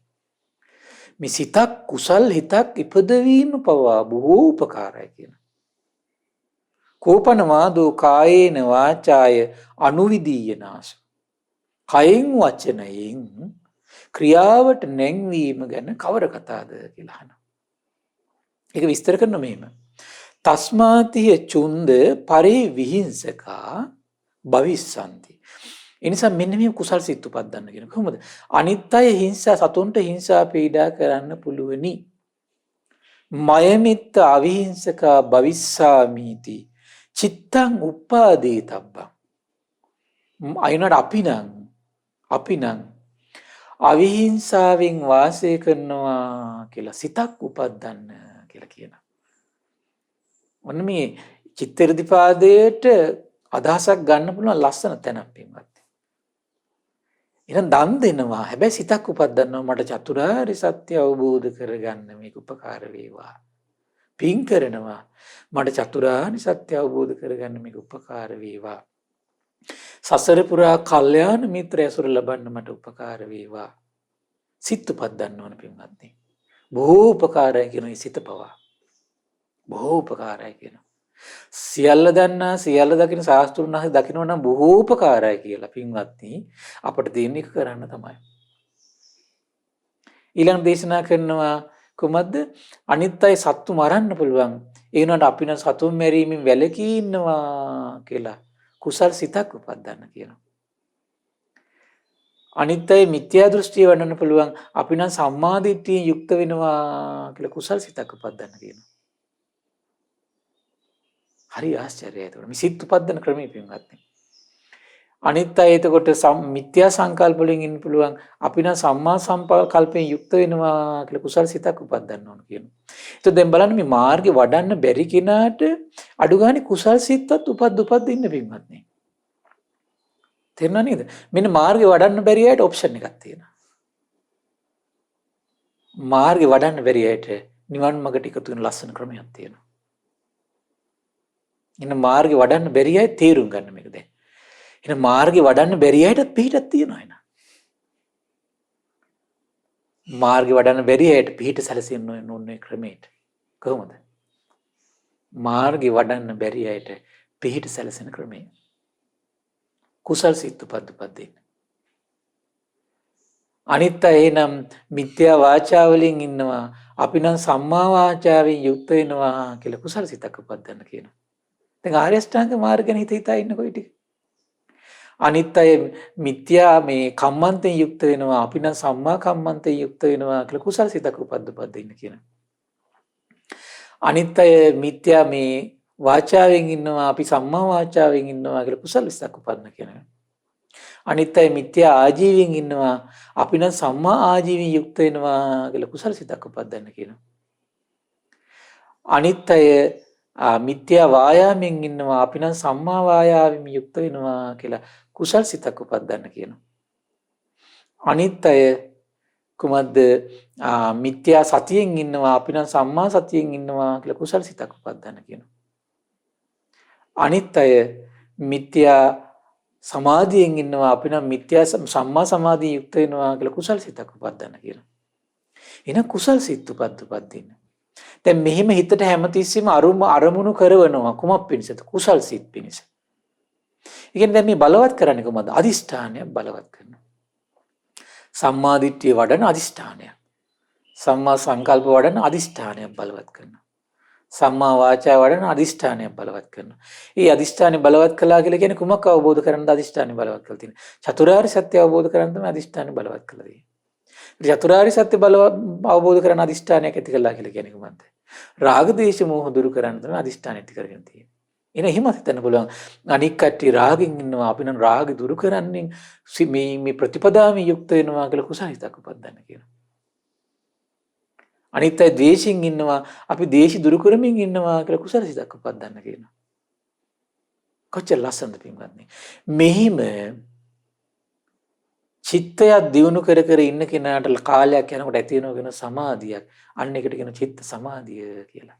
Speaker 1: මේ සිතක් කුසල් හිතක් ඉපදවීම පවා බොහෝ උපකාරයි කියන. කෝපන වාදෝ කායේන වාචාය අනුවිදීයනාස. කයෙන් වචනයෙන් ක්‍රියාවට නැංවීම ගැන කවර කතාද කියලා අහනවා. ඒක විස්තර කරන මෙහෙම. තස්මාතිය චුන්ද පරේ විහිංසකා භවිස්සanti. ඒ නිසා මෙන්න මේ කුසල් සිත් උපදින්න කියන කොහොමද? අනිත් අය හිංසා සතුන්ට හිංසා පීඩා කරන්න පුළුවනි. මයමිත්ත අවිහිංසකා භවිස්සාමීති. චිත්තං උපාදේතබ්බං. අයිනට අපිනම් අවිහිංසාවෙන් වාසය කරනවා කියලා සිතක් උපදින්න කියලා කියනවා. ඔන්න මේ චිත්ත irdipaදයට අදහසක් ගන්න පුළුවන් ලස්සන තැනක් පින්වත්. එහෙනම් දන් දෙනවා. හැබැයි සිතක් උපදිනවා මට චතුරාර්ය සත්‍ය අවබෝධ කරගන්න මේක උපකාර වේවා. පින් කරනවා මට චතුරාර්ය සත්‍ය අවබෝධ කරගන්න මේක උපකාර වේවා. සසර පුරා කල්යාණ මිත්‍ර ඇසුර ලබන්න මට උපකාර වේවා. සිත උපදින්න ඕන පින්වත්නි. බොහෝ උපකාරයි කියන සිත පවා. බොහෝ උපකාරයි කියන. සියල්ල දන්නා සියල්ල දකින ශාස්ත්‍රුන් වහන්සේ දකිනවා නම් බොහෝ උපකාරයි කියලා පින්වත්නි අපිට තියෙන එක කරන්න තමයි. ඊළඟ දේශනා කරනවා කොහොමද? අනිත් අය සත්තු මරන්න පුළුවන්. ඒ වුණාට අපි නම් සතුන් මැරීමෙන් වැළකී ඉන්නවා කියලා කුසල් සිතක් උපදින්න කියනවා. අනිත් අය මිත්‍යා දෘෂ්ටිය වඩන්න පුළුවන්. අපි නම් සම්මා දිට්ඨියෙන් යුක්ත වෙනවා කියලා කුසල් සිතක් උපදින්න කියනවා. හරි ආශ්චර්යයි ඒක. මේ සිත් උපදින ක්‍රමයේ පින්වත්නි. අනිත් අය එතකොට මිත්‍යා සංකල්ප වලින් ඉන්න පුළුවන්. අපි නම් සම්මා සංකල්පයෙන් යුක්ත වෙනවා කියලා කුසල් සිතක් උපදින්න ඕන කියනවා. ඒත් දැන් බලන්න මේ මාර්ගේ වඩන්න බැරි කෙනාට අඩු ගානේ කුසල් සිතත් උපදින්න පින්වත්නි. තේරුණා නේද? මෙන්න මාර්ගේ වඩන්න බැරි අයට ඔප්ෂන් එකක් තියෙනවා. මාර්ගේ වඩන්න බැරි අයට නිවන් මාර්ගට එකතු වෙන ලස්සන ක්‍රමයක් තියෙනවා. ඉන්න මාර්ගේ වඩන්න බැරි අය තේරුම් ගන්න මේක දැන්. ඉන්න මාර්ගේ වඩන්න බැරි අයටත් පිටක් තියෙනවා එන. මාර්ගේ වඩන්න බැරි අයට පිට සැලසෙන්න ඕනේ ක්‍රමයට. කොහොමද? මාර්ගේ වඩන්න බැරි අයට පිට සැලසෙන ක්‍රමය. කුසල් සිත් උපදින්න. අනිත් අය නම් මිත්‍යා වාචා වලින් ඉන්නවා. අපි නම් සම්මා වාචාවෙන් යුක්ත වෙනවා කියලා කුසල් සිතක් උපදින්න කියනවා. දැන් ආර්ය අෂ්ටාංග මාර්ග ගැන හිතා ඉන්න කොයි ටික. අනිත් අය මිත්‍යා මේ කම්මන්තෙන් යුක්ත වෙනවා. අපි නම් සම්මා කම්මන්තෙන් යුක්ත වෙනවා කියලා කුසල් සිතක් උපද්දපද්ද ඉන්න කියන. අනිත් අය මිත්‍යා මේ වාචාවෙන් ඉන්නවා. අපි සම්මා වාචාවෙන් ඉන්නවා කියලා කුසල් සිතක් උපන්න කියනවා. අනිත් අය මිත්‍යා ආජීවයෙන් ඉන්නවා. අපි නම් සම්මා ආජීවයෙන් යුක්ත වෙනවා කියලා කුසල් සිතක් උපද්දන්න කියනවා. අනිත් අය මිත්‍යා වායාමයෙන් ඉන්නවා. අපි නම් සම්මා වායාමයෙන් යුක්ත වෙනවා කියලා කුසල් සිතක් උපද්දන්න කියනවා. අනිත් අය කුමද්ද මිත්‍යා සතියෙන් ඉන්නවා. අපි නම් සම්මා සතියෙන් ඉන්නවා කියලා කුසල් සිතක් උපද්දන්න කියනවා. අනිත් අය මිත්‍යා සමාධියෙන් ඉන්නවා. අපි නම් මිත්‍යා සම්මා සමාධිය යුක්ත වෙනවා කියලා කුසල් සිතක් උපද්දන්න කියනවා. එහෙනම් කුසල් සිත් උපද්දින්න. දැන් මෙහිම හිතට හැමතිස්සෙම අරමුණු කරවනවා කුමක් පිණිසද? කුසල් සිත් පිණිස. ඒ කියන්නේ දැන් මේ බලවත් කරන්නේ කොහොමද? අදිෂ්ඨානය බලවත් කරනවා. සම්මා දිට්ඨිය වඩන අදිෂ්ඨානය. සම්මා සංකල්ප වඩන අදිෂ්ඨානය බලවත් කරනවා. සම්මා වාචා වඩන අදිෂ්ඨානය බලවත් කරනවා. මේ අදිෂ්ඨානය බලවත් කළා කියලා කියන්නේ කුමක් අවබෝධ කරගන්නද අදිෂ්ඨානය බලවත් කළා තියෙන්නේ? චතුරාර්ය සත්‍ය අවබෝධ කරගන්න තමයි අදිෂ්ඨානය බලවත් කළා තියෙන්නේ. චතුරාර්ය සත්‍ය අවබෝධ කරන අදිෂ්ඨානයක් ඇති කළා කියලා කියන්නේ කුමක්ද? රාග දේශ මොහ දුරු කරන්න තමයි අදිෂ්ඨානය ඇති කරගෙන තියෙන්නේ. එන එහෙම හිතන්න පුළුවන්. අනික් කට්ටිය රාගෙන් ඉන්නවා. අපි නම් රාගෙ දුරු කරන්නේ මේ ප්‍රතිපදාවෙන් යුක්ත වෙනවා කියලා කුසල හිතක් උපදින්න කියනවා. අනිත් අය ද්වේෂයෙන් ඉන්නවා. අපි ද්වේෂ දුරු කරමින් ඉන්නවා කියලා කුසල හිතක් උපදින්න කියනවා. කොච්චර ලස්සනද පින්වත්නි. මෙහිම චිත්තය දියුණු කර කර ඉන්න කෙනාට කාලයක් යනකොට ඇති වෙන සමාධියක්. අන්න එකට කියන චිත්ත සමාධිය කියලා.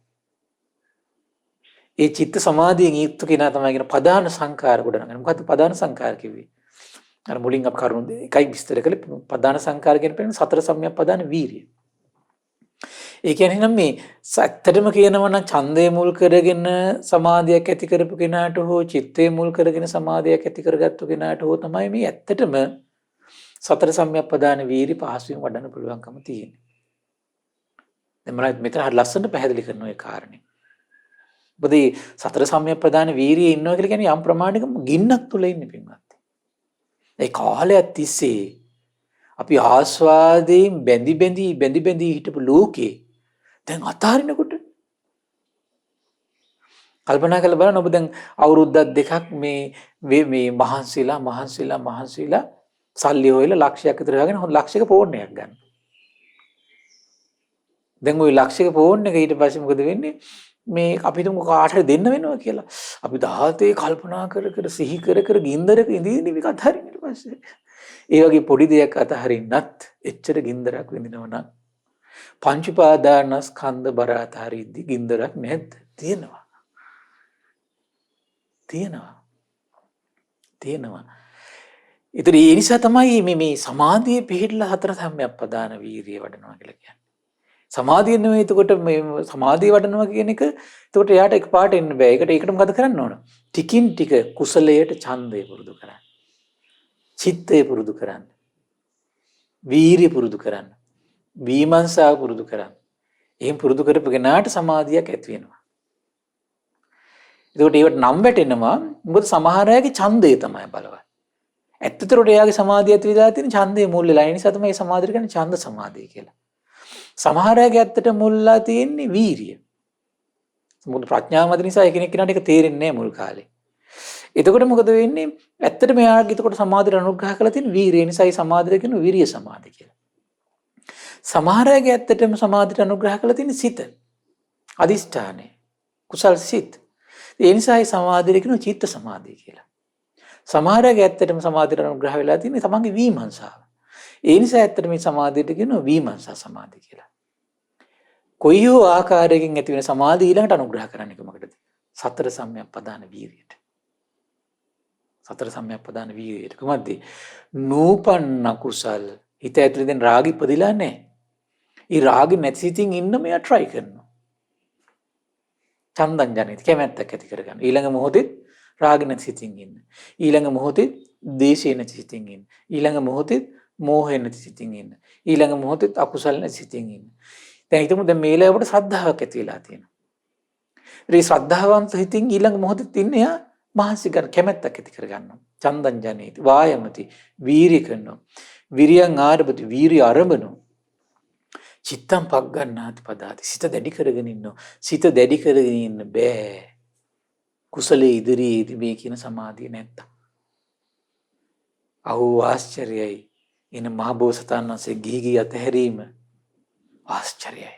Speaker 1: ඒ චිත්ත සමාධියෙන් යුක්ත කෙනා තමයි කියන ප්‍රධාන සංකාර ගොඩනගන්නේ. මොකද්ද ප්‍රධාන සංකාර කිව්වේ? අර මුලින් අප කරුණු එකයි විස්තර කළේ ප්‍රධාන සංකාර කියන පෙන්නේ සතර සම්‍යක් ප්‍රධාන වීරිය. ඒ කියන්නේ නම් මේ ඇත්තටම කියනවා නම් ඡන්දය මුල් කරගෙන සමාධියක් ඇති කරපු කෙනාට හෝ චිත්තය මුල් කරගෙන සමාධියක් ඇති කරගත්තු කෙනාට හෝ තමයි මේ ඇත්තටම සතර සම්‍යක් ප්‍රධාන වීරිය පහසුවෙන් වඩන්න පුළුවන්කම තියෙන්නේ. දැන් මම මෙතන හරි ලස්සනට පැහැදිලි කරන ඔය කාරණේ. මොකද සතර සම්‍යක් ප්‍රධාන වීරියේ ඉන්නවා කියලා කියන්නේ යම් ප්‍රමාණයක ගින්නක් තුල ඉන්නේ පින්වත්. ඒ කාලයක් තිස්සේ අපි ආස්වාදයෙන් බැඳි හිටපු ලෝකේ දැන් අතාරිනකොට කල්පනා කරලා බලන්න ඔබ දැන් අවුරුද්දක් දෙකක් මේ මහන්සිලා සල්ලි හොයලා ලක්ෂයක් විතර ගාගෙන හොඳ ලක්ෂයක ෆෝන් එකක් ගන්න. දැන් ওই ලක්ෂයක ෆෝන් එක ඊට පස්සේ මොකද වෙන්නේ? මේ අපි තුමු කාට හරි දෙන්න වෙනවා කියලා. අපි 17 කල්පනා කර සිහි කර ගින්දරක ඉඳින්න මේක අතහරින්න ඊට පස්සේ. ඒ වගේ පොඩි දෙයක් අතහරින්නත් එච්චර ගින්දරක් විඳිනව නම් පංච උපාදානස්කන්ධ බර අතහරිද්දි ගින්දරක් නැද්ද? තියෙනවා. ඒතර ඒ නිසා තමයි මේ සමාධියේ පිහිටලා හතර සම්‍යක් ප්‍රදාන වීරිය වඩනවා කියලා කියන්නේ. සමාධිය නෙවෙයි එතකොට මේ සමාධිය වඩනවා කියන එක එතකොට එයාට එකපාරට එන්න බෑ. ඒකට මොකද කරන්න ඕන? ටිකින් ටික කුසලයට ඡන්දය පුරුදු කරන්න. චිත්තය පුරුදු කරන්න. වීරිය පුරුදු කරන්න. විමර්ශාව පුරුදු කරන්න. එහෙන් පුරුදු කරපු කෙනාට සමාධියක් ඇති වෙනවා. එතකොට ඒවට නම් වැටෙනවා. මොකද සමහර අයගේ ඡන්දය තමයි බලවත්. ඇත්තටම එයාගේ සමාධිය ඇති වෙලා තියෙන ඡන්දයේ මුල් වෙලා. ඒ නිසා තමයි මේ සමාධිය කියන්නේ ඡන්ද සමාධිය කියලා. සමහර අයගේ ඇත්තට මුල්ලා තියෙන්නේ වීරිය. මොකද ප්‍රඥාව මත නිසා එකිනෙක කෙනාට ඒක තේරෙන්නේ නැහැ මුල් කාලේ. එතකොට මොකද වෙන්නේ? ඇත්තට මෙයාගේ එතකොට සමාධියට අනුග්‍රහ කරලා තියෙන වීරිය නිසා ඒ සමාධියට කියන විරිය සමාධි කියලා. සමහර අයගේ ඇත්තටම සමාධියට අනුග්‍රහ කරලා තියෙන සිත. අදිෂ්ඨානය. කුසල් සිත්. ඒ නිසා ඒ සමාධියට කියන චිත්ත සමාධිය කියලා. සමහර අයගේ ඇත්තටම සමාධියට අනුග්‍රහ වෙලා තියෙන තමන්ගේ විමර්ශාව. ඒ නිසා ඇත්තට මේ සමාධියට කියනවා විමර්ශා සමාධිය කියලා. කොයි හෝ ආකාරයකින් ඇති වෙන සමාධිය ඊළඟට අනුග්‍රහ කරන්නේ කොමකටද? සතර සම්‍යක් ප්‍රදාන වීරියට. සතර සම්‍යක් ප්‍රදාන වීරියට. කොහොමද? නූපන්න කුසල් හිත ඇතුලේ දැන් රාග ඉපදිලා නැහැ. ඒ රාග නැති සිතින් ඉන්න මෙයා try කරනවා. චන්දං ජනිත කැමැත්තක් ඇති කරගන්න. ඊළඟ මොහොතේ රාග නැති සිතින් ඉන්න. ඊළඟ මොහොතේ දේශේ නැති සිතින් ඉන්න. ඊළඟ මොහොතේ මෝහය නැති සිතින් ඉන්න. ඊළඟ මොහොතේ අකුසල නැති සිතින් ඉන්න. දැන් හිතමු දැන් මේ ලෑවට ශ්‍රද්ධාවක් ඇති වෙලා තියෙනවා. ඒ ශ්‍රද්ධාවන්ත හිතින් ඊළඟ මොහොතේ ඉන්නේ යා මහන්සි ගන්න කැමැත්තක් ඇති කරගන්නවා. චන්දං ජනේති වායමති වීරිය කරනවා. විරියං ආරභති වීරිය ආරම්භනවා. චිත්තම් පක් ගන්නාති පදාති සිත දැඩි කරගෙන ඉන්නවා. සිත දැඩි කරගෙන ඉන්න බෑ. කුසලයේ ඉදිරියේදී මේ කියන සමාධිය නැත්තම්. අහෝ ආශ්චර්යයි. එන මහබෝසතාණන් වහන්සේ ගිහි අතහැරීම ආශ්චර්යයි.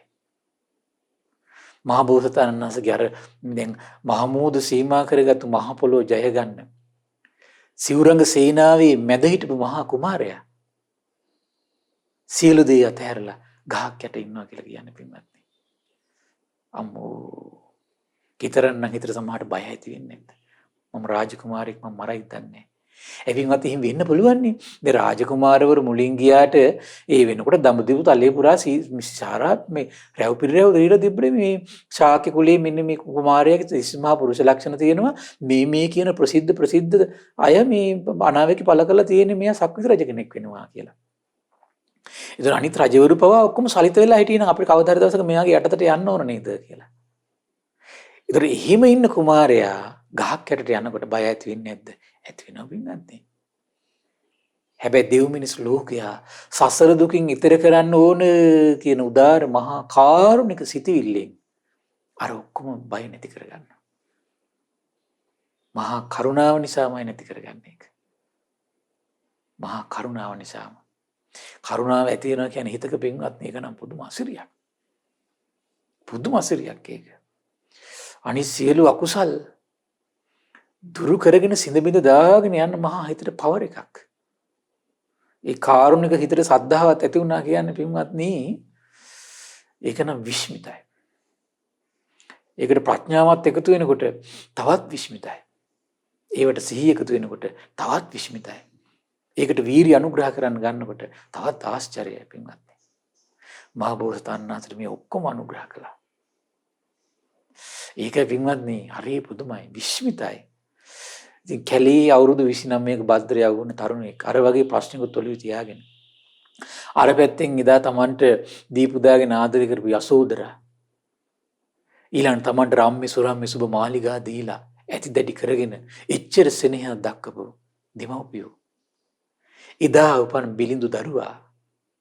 Speaker 1: මහබෝසතාණන් වහන්සේගේ අර දැන් මහමෝද සීමා කරගත්තු මහ පොළොව ජය ගන්න. සිවුරංග සේනාවේ මැද හිටපු මහා කුමාරයා සියලු දේ අතහැරලා ගහක් යට ඉන්නවා කියලා කියන්නේ පින්වත්නි. අම්මෝ කිතරන්න හිතට සමහරට බය ඇති වෙන්නේ නැද්ද? මම රාජකුමාරයෙක් මම මරයිද දන්නේ. එවින්වත් එහෙම වෙන්න පුළුවන් නේ. මේ රාජකුමාරවරු මුලින් ගියාට ඒ වෙනකොට දඹදිව තලේ පුරා සාරාත් මේ රැව් පිරිරැව් දීලා තිබ්බේ මේ ශාක්‍ය කුලයේ මෙන්න මේ කුමාරයාගේ ඉස්මහා පුරුෂ ලක්ෂණ තියෙනවා. මේ කියන ප්‍රසිද්ධ අය මේ අනාවැකි පළ කරලා තියෙන්නේ මෙයා සක්විති රජ කෙනෙක් වෙනවා කියලා. ඒතර අනිත් රජවරු පවා ඔක්කොම සලිත වෙලා හිටියනම් අපිට කවදා හරි දවසක මෙයාගේ යටතට යන්න ඕන නේද කියලා. ඒතර එහෙම ඉන්න කුමාරයා ගහක් යටට යනකොට බය ඇති වෙන්නේ නැද්ද? ඇති වෙනවා පින්වත්නි. හැබැයි දෙව් මිනිස් ලෝකයා සසර දුකින් ඈතර කරන්න ඕන කියන උදාර මහා කාරුණික සිතවිල්ලෙන් අර ඔක්කොම බය නැති කරගන්නවා. මහා කරුණාව නිසාමයි නැති කරගන්නේ ඒක. මහා කරුණාව නිසාම. කරුණාව ඇති වෙනවා කියන්නේ හිතක පින්වත්නි ඒක නම් පුදුම අසිරියක්. පුදුම අසිරියක් ඒක. අනිත් සියලු අකුසල් දුරු කරගෙන සිඳ බිඳ දාගෙන යන මහා හිතට පවර් එකක්. ඒ කාරුණික හිතට සද්ධාවත් ඇති වුණා කියන්නේ පින්වත්නි ඒක නම් විශ්මිතයි. ඒකට ප්‍රඥාවත් එකතු වෙනකොට තවත් විශ්මිතයි. ඒවට සිහිය එකතු වෙනකොට තවත් විශ්මිතයි. ඒකට වීරිය අනුග්‍රහ කරන්න ගන්නකොට තවත් ආශ්චර්යයි පින්වත්නි. මහ බෝසතාණන් වහන්සේට මේ ඔක්කොම අනුග්‍රහ කළා. ඒක පින්වත්නි හරි පුදුමයි විශ්මිතයි. ඉතින් කැලේ අවුරුදු 29ක භද්‍රයා වුණ තරුණයෙක් අර වගේ ප්‍රශ්නකුත් ඔළුවේ තියාගෙන අර පැත්තෙන් ඉදා Tamanට දීපුදාගෙන ආදරය කරපු යසෝදරා ඊළඟ Tamanට රාම්මේ සුරාම්මේ සුබ මාලිගා දීලා ඇති දැඩි කරගෙන එච්චර සෙනෙහක් දක්වපු දෙමව්පියෝ ඉදා උපන් බිලිඳු දරුවා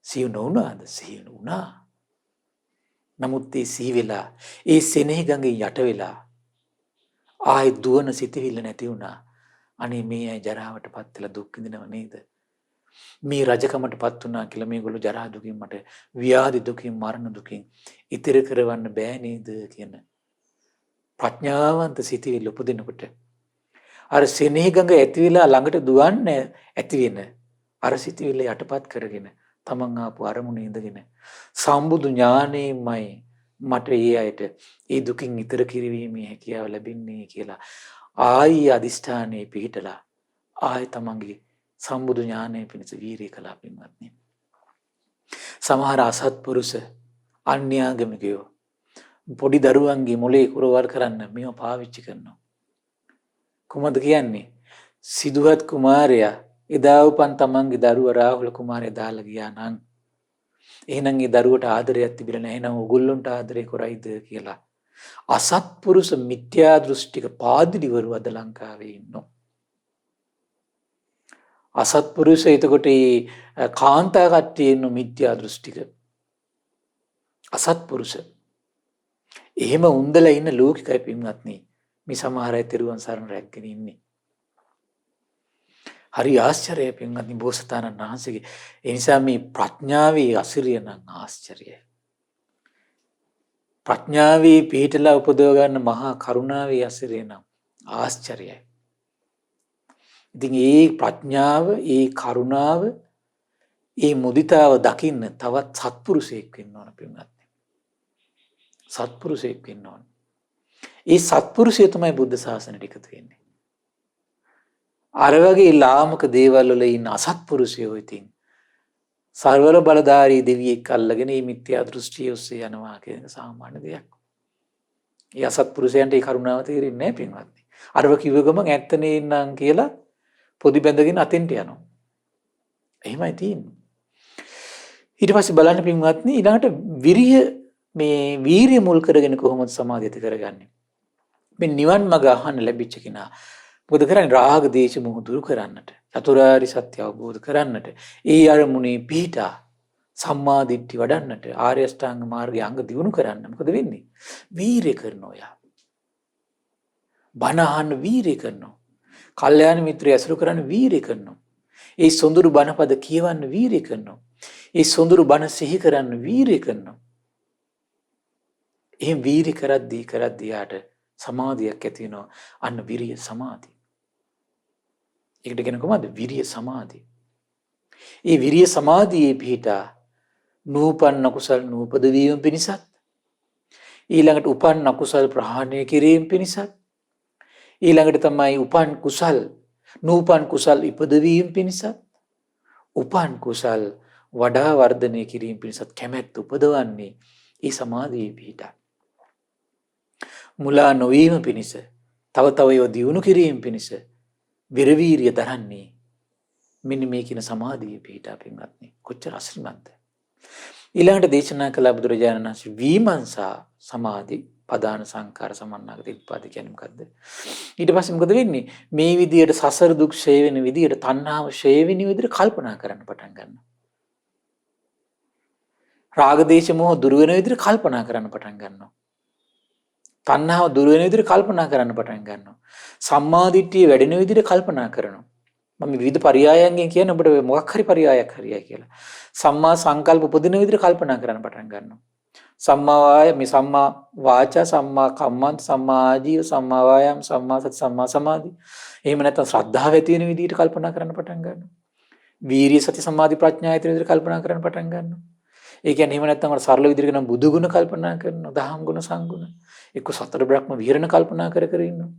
Speaker 1: සිහි නොවුණාද? සිහි වුණා. නමුත් ඒ සිහි වෙලා ඒ සෙනෙහ ගඟේ යට වෙලා ආයි දුවන සිතවිල්ල නැති වුණා. අනේ මේ අය ජරාවටපත් වෙලා දුක් විඳිනව නේද? මේ රජකමටපත් වුණා කියලා මේගොල්ලෝ ජරා දුකින් මට ව්‍යාධි දුකින් මරණ දුකින් ඉතිර කරවන්න බෑ නේද කියන ප්‍රඥාවන්ත සිතවිල්ල උපදිනකොට අර සෙනෙහ ගඟ ඇති වෙලා ළඟට දුවන්න ඇති වෙන අර සිතවිල්ල යටපත් කරගෙන තමන් ආපු අරමුණ ඉඳගෙන සම්බුදු ඥානෙමයි මට ඒ අයට ඒ දුකින් ඈතර කිරීමේ හැකියාව ලැබෙන්නේ කියලා ආයි අදිෂ්ඨානයේ පිහිටලා ආයි තමන්ගේ සම්බුදු ඥානය පිණිස වීරිය කළා පින්වත්නි. සමහර අසත්පුරුෂ අන්‍යාගමිකයෝ පොඩි දරුවන්ගේ මොලේ කුරවල් කරන්න මේව පාවිච්චි කරනවා. කොහොමද කියන්නේ? සිදුහත් කුමාරයා එදා උපන් තමන්ගේ දරුවා රාහුල කුමාරයා දාලා ගියා නම් එහෙනම් ඒ දරුවට ආදරයක් තිබිලා නැහැ. එහෙනම් ඕගොල්ලොන්ට ආදරේ කරයිද කියලා අසත්පුරුෂ මිත්‍යා දෘෂ්ටික පාදිලිවරු අද ලංකාවේ ඉන්නවා. අසත්පුරුෂ එතකොට කාන්තා කට්ටිය ඉන්න මිත්‍යා දෘෂ්ටික අසත්පුරුෂ එහෙම උන්දලා ඉන්න ලෝකිකයි පින්වත්නි මේ සමහර අය තෙරුවන් සරණ රැගෙන ඉන්නේ. හරි ආශ්චර්යයි පින්වත්නි බෝසතාණන් වහන්සේගේ. ඒ නිසා මේ ප්‍රඥාවේ අසිරිය නම් ආශ්චර්යයි. ප්‍රඥාවේ පිහිටලා උපදව ගන්න මහා කරුණාවේ අසිරිය නම් ආශ්චර්යයි. ඉතින් ඒ ප්‍රඥාව, ඒ කරුණාව, ඒ මුදිතාව දකින්න තවත් සත්පුරුෂයෙක් වෙන්න ඕන පින්වත්නි. සත්පුරුෂයෙක් වෙන්න ඕන. ඒ සත්පුරුෂය තමයි බුද්ධ ශාසනයට එකතු වෙන්නේ. අර වගේ ලාමක දේවල් වල ඉන්න අසත්පුරුෂයෝ ඉතින් සර්වල බලධාරී දෙවියෙක් අල්ලගෙන මේ මිත්‍යා දෘෂ්ටිය ඔස්සේ යනවා කියන සාමාන්‍ය දෙයක්. ඒ අසත්පුරුෂයන්ට ඒ කරුණාව තේරෙන්නේ නැහැ පින්වත්නි. අරව කිව්ව ගමන් ඇත්ත නේන්නම් කියලා පොඩි බැඳගෙන අතෙන්ට යනවා. එහෙමයි තියෙන්නේ. ඊට පස්සේ බලන්න පින්වත්නි ඊළඟට වීරිය මුල් කරගෙන කොහොමද සමාධිය ඇති කරගන්නේ? මේ නිවන් මඟ අහන්න ලැබිච්ච කෙනා මොකද කරන්නේ? රාග දේශ මොහ දුරු කරන්නට, චතුරාර්ය සත්‍ය අවබෝධ කරන්නට, ඒ අරමුණේ පිහිටා සම්මා දිට්ඨි වඩන්නට, ආර්ය අෂ්ටාංග මාර්ගයේ අංග දියුණු කරන්න මොකද වෙන්නේ? වීරිය කරනවා යා. බණ අහන්න වීරිය කරනවා. කල්යාණ මිත්‍රය ඇසුරු කරන්න වීරිය කරනවා. ඒ සොඳුරු බණපද කියවන්න වීරිය කරනවා. ඒ සොඳුරු බණ සිහි කරන්න වීරිය කරනවා. එහෙන් වීරිය කරද්දී යාට සමාධියක් ඇති වෙනවා. අන්න විරිය සමාධිය. ඒකට කියන කොහොමද? විරිය සමාධිය. ඒ විරිය සමාධියේ පිහිටා නූපන්න කුසල් නූපද වීම පිණිසත්, ඊළඟට උපන්න කුසල් ප්‍රහාණය කිරීම පිණිසත්, ඊළඟට තමයි උපන් කුසල් නූපන් කුසල් ඉපදවීම පිණිසත්, උපන් කුසල් වඩා වර්ධනය කිරීම පිණිසත් කැමැත්ත උපදවන්නේ ඒ සමාධියේ පිහිටා. මුලා නොවීම පිණිස, තව තව ඒවා දියුණු කිරීම පිණිස විරවීරිය දරන්නේ මෙන්න මේ කියන සමාධියේ පිහිටා පින්වත්නි. කොච්චර අසිරිමත්ද. ඊළඟට දේශනා කළ බුදුරජාණන් වහන්සේ විමර්ශා සමාධි පදාන සංකාර සමන්නාගත ඉප්පාද කියන්නේ මොකද්ද? ඊට පස්සේ මොකද වෙන්නේ? මේ විදියට සසර දුක් ෂය වෙන විදියට, තණ්හාව ෂය වෙන විදියට කල්පනා කරන්න පටන් ගන්නවා. රාග දේශ මොහ දුර වෙන විදියට කල්පනා කරන්න පටන් ගන්නවා. තණ්හාව දුර වෙන විදියට කල්පනා කරන්න පටන් ගන්නවා. සම්මා දිට්ඨිය වැඩෙන විදියට කල්පනා කරනවා. මම විවිධ පරයයන්ගෙන් කියන්නේ ඔබට මොකක් හරි පරයයක් හරියයි කියලා. සම්මා සංකල්ප උපදින විදිහට කල්පනා කරන්න පටන් ගන්නවා. සම්මා වාය මේ සම්මා වාචා, සම්මා කම්මන්ත, සම්මා ආජීව, සම්මා වායාම, සම්මා සති, සම්මා සමාධි. එහෙම නැත්නම් ශ්‍රද්ධාව ඇති වෙන විදිහට කල්පනා කරන්න පටන් ගන්නවා. වීරිය සති සමාධි ප්‍රඥා ඇති වෙන විදිහට කල්පනා කරන්න පටන් ගන්නවා. ඒ කියන්නේ එහෙම නැත්නම් අර සරල විදිහට නම් බුදු ගුණ කල්පනා කරනවා, දහම් ගුණ සංගුණ. එක්ක සතර බ්‍රහ්ම විහරණ කල්පනා කර කර ඉන්නවා.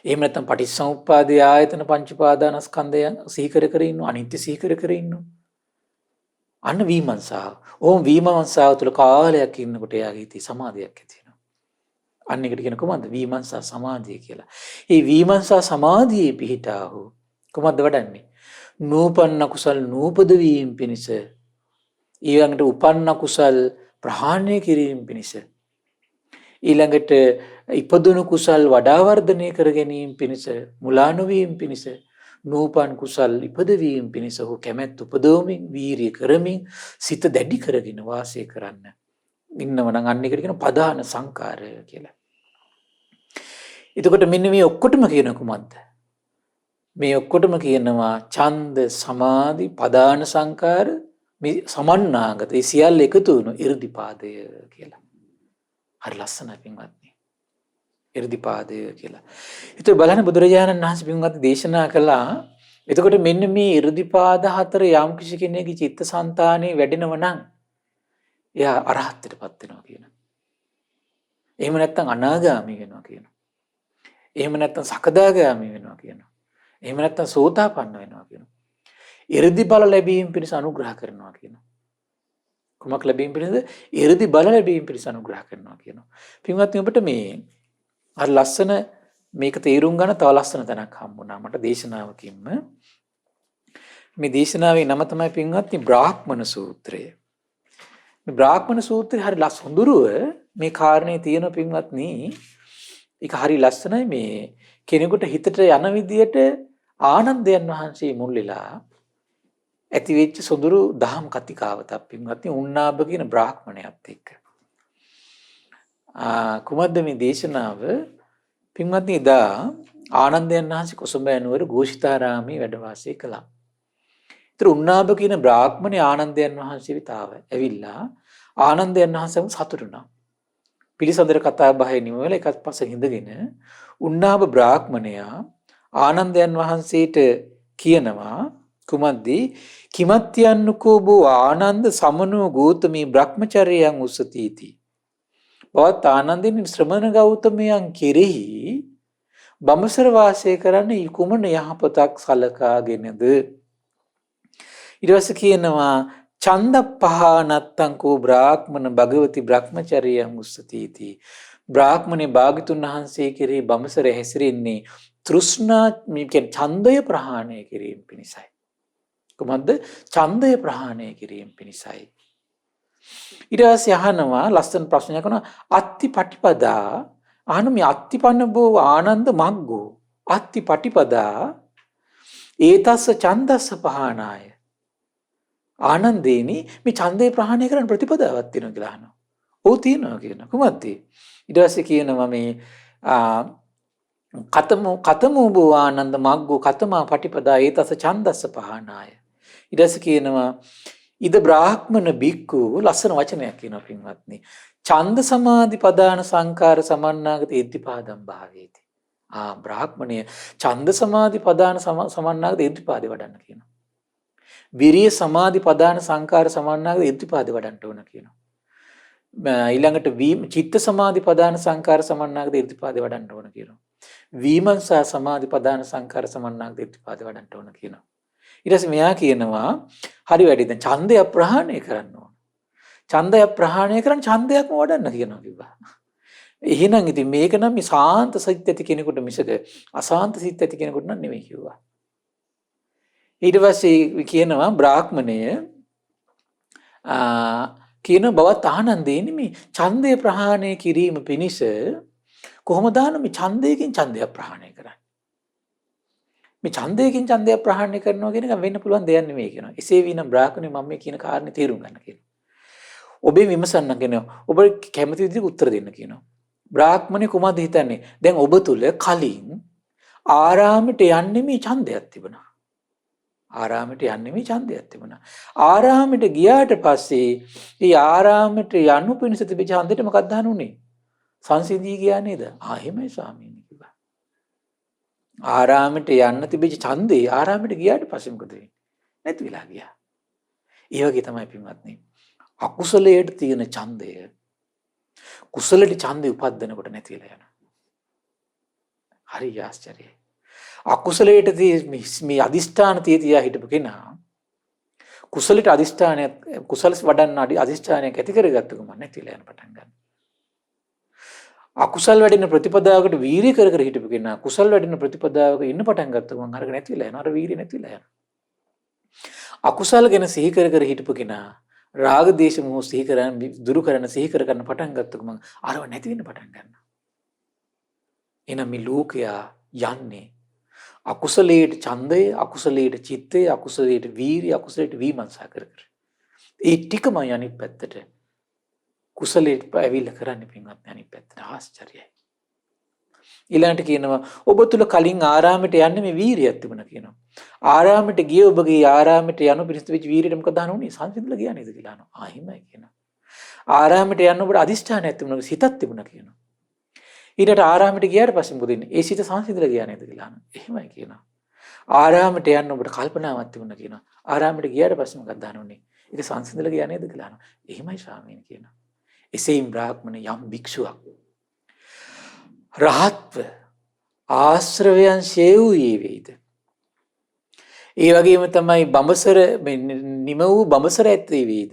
Speaker 1: එහෙම නැත්නම් පටිච්චසමුප්පාදයේ ආයතන පංච උපාදානස්කන්ධයන් සිහි කර කර ඉන්නවා, අනිත්‍ය සිහි කර කර ඉන්නවා. අන්න විමර්ශාව. ඕම් විමර්ශාව තුළ කාලයක් ඉන්නකොට එයාගේ හිතේ සමාධියක් ඇති වෙනවා. අන්න එකට කියන කොහොමද? විමර්ශා සමාධිය කියලා. මේ විමර්ශා සමාධියේ පිහිටාහු කොහොමද වඩන්නේ? නූපන්න කුසල් නූපද වීම පිණිස, ඊළඟට උපන්න කුසල් ප්‍රහාණය කිරීම පිණිස, ඊළඟට ඉපදුණු කුසල් වඩා වර්ධනය කර ගැනීම පිණිස, මුලා නොවීම පිණිස, නූපන් කුසල් ඉපදවීම පිණිස ඔහු කැමැත්ත උපදවමින් වීරිය කරමින් සිත දැඩි කරගෙන වාසය කරන්න ඉන්නව නම් අන්න එකට කියන පදාන සංකාරය කියලා. එතකොට මෙන්න මේ ඔක්කොටම කියන කුමක්ද? මේ ඔක්කොටම කියනවා ඡන්ද සමාධි පදාන සංකාර මේ සමන්නාගත ඒ සියල්ල එකතු වුණු 이르දිපාදය කියලා. හරි ලස්සනයි පින්වත්නි. 이르දිපාදය කියලා. ඒත් බලන්න බුදුරජාණන් වහන්සේ පින්වත්නි දේශනා කළා. එතකොට මෙන්න මේ 이르දිපාද හතර යම් කිසි කෙනෙකුගේ චිත්තසංතානෙ වැඩෙනව නම් එයා අරහත්ත්වයටපත් වෙනවා කියනවා. එහෙම නැත්නම් අනාගාමී වෙනවා කියනවා. එහෙම නැත්නම් සකදාගාමී වෙනවා කියනවා. එහෙම නැත්නම් සෝතාපන්න වෙනවා කියනවා. 이르දි බල ලැබීම පිණිස අනුග්‍රහ කරනවා කියනවා. කුමක් ලැබීම පිණිසද? 이르දි බල ලැබීම පිණිස අනුග්‍රහ කරනවා කියනවා. පින්වත්නි ඔබට මේ අර ලස්සන මේක තේරුම් ගන්න තව ලස්සන තැනක් හම්බුණා මට දේශනාවකින්ම. මේ දේශනාවේ නම තමයි පින්වත්නි බ්‍රාහ්මණ සූත්‍රය. මේ බ්‍රාහ්මණ සූත්‍රය හරි ලස්සඳුරුව මේ කාරණේ තියෙන පින්වත්නි. ඒක හරි ලස්සනයි. මේ කෙනෙකුට හිතට යන විදියට ආනන්දයන් වහන්සේ මුල් වෙලා ඇති වෙච්ච සොඳුරු දහම් කතිකාවතක් පින්වත්නි උන්නාභ කියන බ්‍රාහ්මණයත් එක්ක. කුමද්ද මේ දේශනාව? පින්වත්නි එදා ආනන්දයන් වහන්සේ කොසඹෑ නුවර ഘോഷිතාරාමේ වැඩ වාසය කළා. ඒතර උන්නාභ කියන බ්‍රාහ්මණය ආනන්දයන් වහන්සේ විතාව ඇවිල්ලා ආනන්දයන් වහන්සේම සතුටු වුණා. පිළිසඳර කතා බහේ නිමවල එකත් පස්සේ හිඳගෙන උන්නාභ බ්‍රාහ්මණයා ආනන්දයන් වහන්සේට කියනවා කුමද්දී කිමත්යන්නකෝ බෝ ආනන්ද සමනෝ ගෞතමී බ්‍රහ්මචර්යයන් උසතීති. බවත් ආනන්දින් ශ්‍රමණ ගෞතමයන් කෙරෙහි බඹසර වාසය කරන්න කුමන යහපතක් සලකාගෙනද? ඊට පස්සේ කියනවා ඡන්දප්පහානත්තං කෝ බ්‍රාහ්මණ භගවති බ්‍රහ්මචර්යයන් උසතීති. බ්‍රාහ්මණේ භාග්‍යතුන් වහන්සේ කෙරෙහි බඹසර හැසිරෙන්නේ තෘෂ්ණා මේ කියන්නේ ඡන්දය ප්‍රහාණය කිරීම පිණිසයි. කොහොමද? ඡන්දය ප්‍රහාණය කිරීම පිණිසයි. ඊට පස්සේ අහනවා ලස්සන ප්‍රශ්නයක් කරනවා අත්ති පටිපදා අහන මේ අත්තිපන්න බෝ ආනන්ද මග්ගෝ අත්ති පටිපදා ඒතස්ස ඡන්දස්ස පහනාය. ආනන්දේනි මේ ඡන්දේ ප්‍රහාණය කරන්න ප්‍රතිපදාවක් තියෙනවා කියලා අහනවා. ඔව් තියෙනවා කියනවා. කොහොමද? ඊට පස්සේ කියනවා මේ කතමෝ බෝ ආනන්ද මග්ගෝ කතමා පටිපදා ඒතස්ස ඡන්දස්ස පහනාය. ඊට පස්සේ කියනවා ඉද බ්‍රාහ්මණ බික්කු ලස්සන වචනයක් කියනවා පින්වත්නි. ඡන්ද සමාධි පදාන සංකාර සමන්නාගත ඉද්ධිපාදම් භාවේති. බ්‍රාහ්මණය ඡන්ද සමාධි පදාන සමන්නාගත ඉද්ධිපාදේ වඩන්න කියනවා. විරිය සමාධි පදාන සංකාර සමන්නාගත ඉද්ධිපාදේ වඩන්න ඕන කියනවා. ඊළඟට චිත්ත සමාධි පදාන සංකාර සමන්නාගත ඉද්ධිපාදේ වඩන්න ඕන කියනවා. විමර්ශා සමාධි පදාන සංකාර සමන්නාගත ඉද්ධිපාදේ වඩන්න ඕන කියනවා. ඊට පස්සේ මෙයා කියනවා හරි වැඩි දැන් ඡන්දය ප්‍රහාණය කරන්න ඕන. ඡන්දය ප්‍රහාණය කරන් ඡන්දයක්ම වඩන්න කියනවා කිව්වා. එහෙනම් ඉතින් මේක නම් මේ සාන්ත සිත් ඇති කෙනෙකුට මිසක අසාන්ත සිත් ඇති කෙනෙකුට නම් නෙමෙයි කිව්වා. ඊට පස්සේ කියනවා බ්‍රාහ්මණය කියන බවත් ආනන්දේනි මේ ඡන්දය ප්‍රහාණය කිරීම පිණිස කොහොමද මේ ඡන්දයකින් ඡන්දය ප්‍රහාණය කරන්නේ? මේ ඡන්දයකින් ඡන්දය ප්‍රහාණය කරනවා කියන එක වෙන්න පුළුවන් දෙයක් නෙමෙයි කියනවා. එසේ විනම් බ්‍රාහ්මණය මම මේ කියන කාරණේ තේරුම් ගන්න කියනවා. ඔබේ විමසන්න කියනවා. ඔබ කැමති විදිහට උත්තර දෙන්න කියනවා. බ්‍රාහ්මණය කුමක්ද හිතන්නේ? දැන් ඔබ තුල කලින් ආරාමයට යන්නේ මේ ඡන්දයක් තිබුණා. ආරාමයට යන්නේ මේ ඡන්දයක් තිබුණා. ආරාමයට ගියාට පස්සේ ඒ ආරාමයට යනු පිණිස තිබෙච්ච ඡන්දෙට මොකක්ද හනුනේ? සංසිඳී ගියා නේද? එහෙමයි ස්වාමීනි කිව්වා. ආරාමයට යන්න තිබෙච්ච ඡන්දේ ආරාමයට ගියාට පස්සේ මොකද වෙන්නේ? නැති වෙලා ගියා. ඒ වගේ තමයි පින්වත්නි. අකුසලයට තියෙන ඡන්දය කුසලට ඡන්දේ උපදිනකොට නැති වෙලා යනවා. හරි ආශ්චර්යයි. අකුසලයට මේ අදිෂ්ඨාන තියා හිටපු කෙනා කුසලට අදිෂ්ඨානයක් කුසලස් වඩන්න අදිෂ්ඨානයක් ඇති කරගත්ත ගමන් නැතිලා යන පටන් ගන්නවා. අකුසල් වැඩෙන ප්‍රතිපදාවකට වීරිය කර කර හිටපු කෙනා කුසල් වැඩෙන ප්‍රතිපදාවක ඉන්න පටන් ගත්ත ගමන් අරක නැතිලා යනවා. අර වීරිය නැතිලා යනවා. අකුසල් ගැන සිහි කර කර හිටපු කෙනා රාග දේශ මොහ සිහි කරන දුරු කරන සිහි කර ගන්න පටන් ගත්ත ගමන් අරව නැති වෙන්න පටන් ගන්නවා. එනම් මේ ලෝකයා යන්නේ අකුසලයට ඡන්දය, අකුසලයට චිත්තය, අකුසලයට වීරිය, අකුසලයට විමර්ශා කර කර. ඒ ටිකම අනිත් පැත්තට කුසලයට ඇවිල්ලා කරන්නේ පින්වත් අනිත් පැත්තට ආශ්චර්යයි. ඊළඟට කියනවා ඔබ තුල කලින් ආරාමයට යන්නේ මේ වීරියක් තිබුණා කියනවා. ආරාමයට ගිය ඔබගේ ආරාමයට යන පිරිසිදු වෙච්ච වීරියට මොකද අහන්නේ? සංසිඳලා ගියා නේද කියලා අහනවා. එහෙමයි කියනවා. ආරාමයට යන්න ඔබට අදිෂ්ඨානයක් තිබුණා, සිතක් තිබුණා කියනවා. ඊට ආරාමයට ගියාට පස්සේ මොකද වෙන්නේ? ඒ සිත සංසිඳලා ගියා නේද කියලා අහනවා. එහෙමයි කියනවා. ආරාමයට යන්න ඔබට කල්පනාවක් තිබුණා කියනවා. ආරාමයට ගියාට පස්සේ මොකක්ද අහන්නේ? ඒක සංසිඳලා ගියා නේද කියලා අහනවා. එහෙමයි ස්වාමීනි කියනවා. එසේම බ්‍රාහ්මණ යම් භික්ෂුවක් රහත්ව ආශ්‍රවයන් ශේවුයේ වේද. ඒ වගේම තමයි බඹසර නිම වූ බඹසර ඇත්තේ වේද.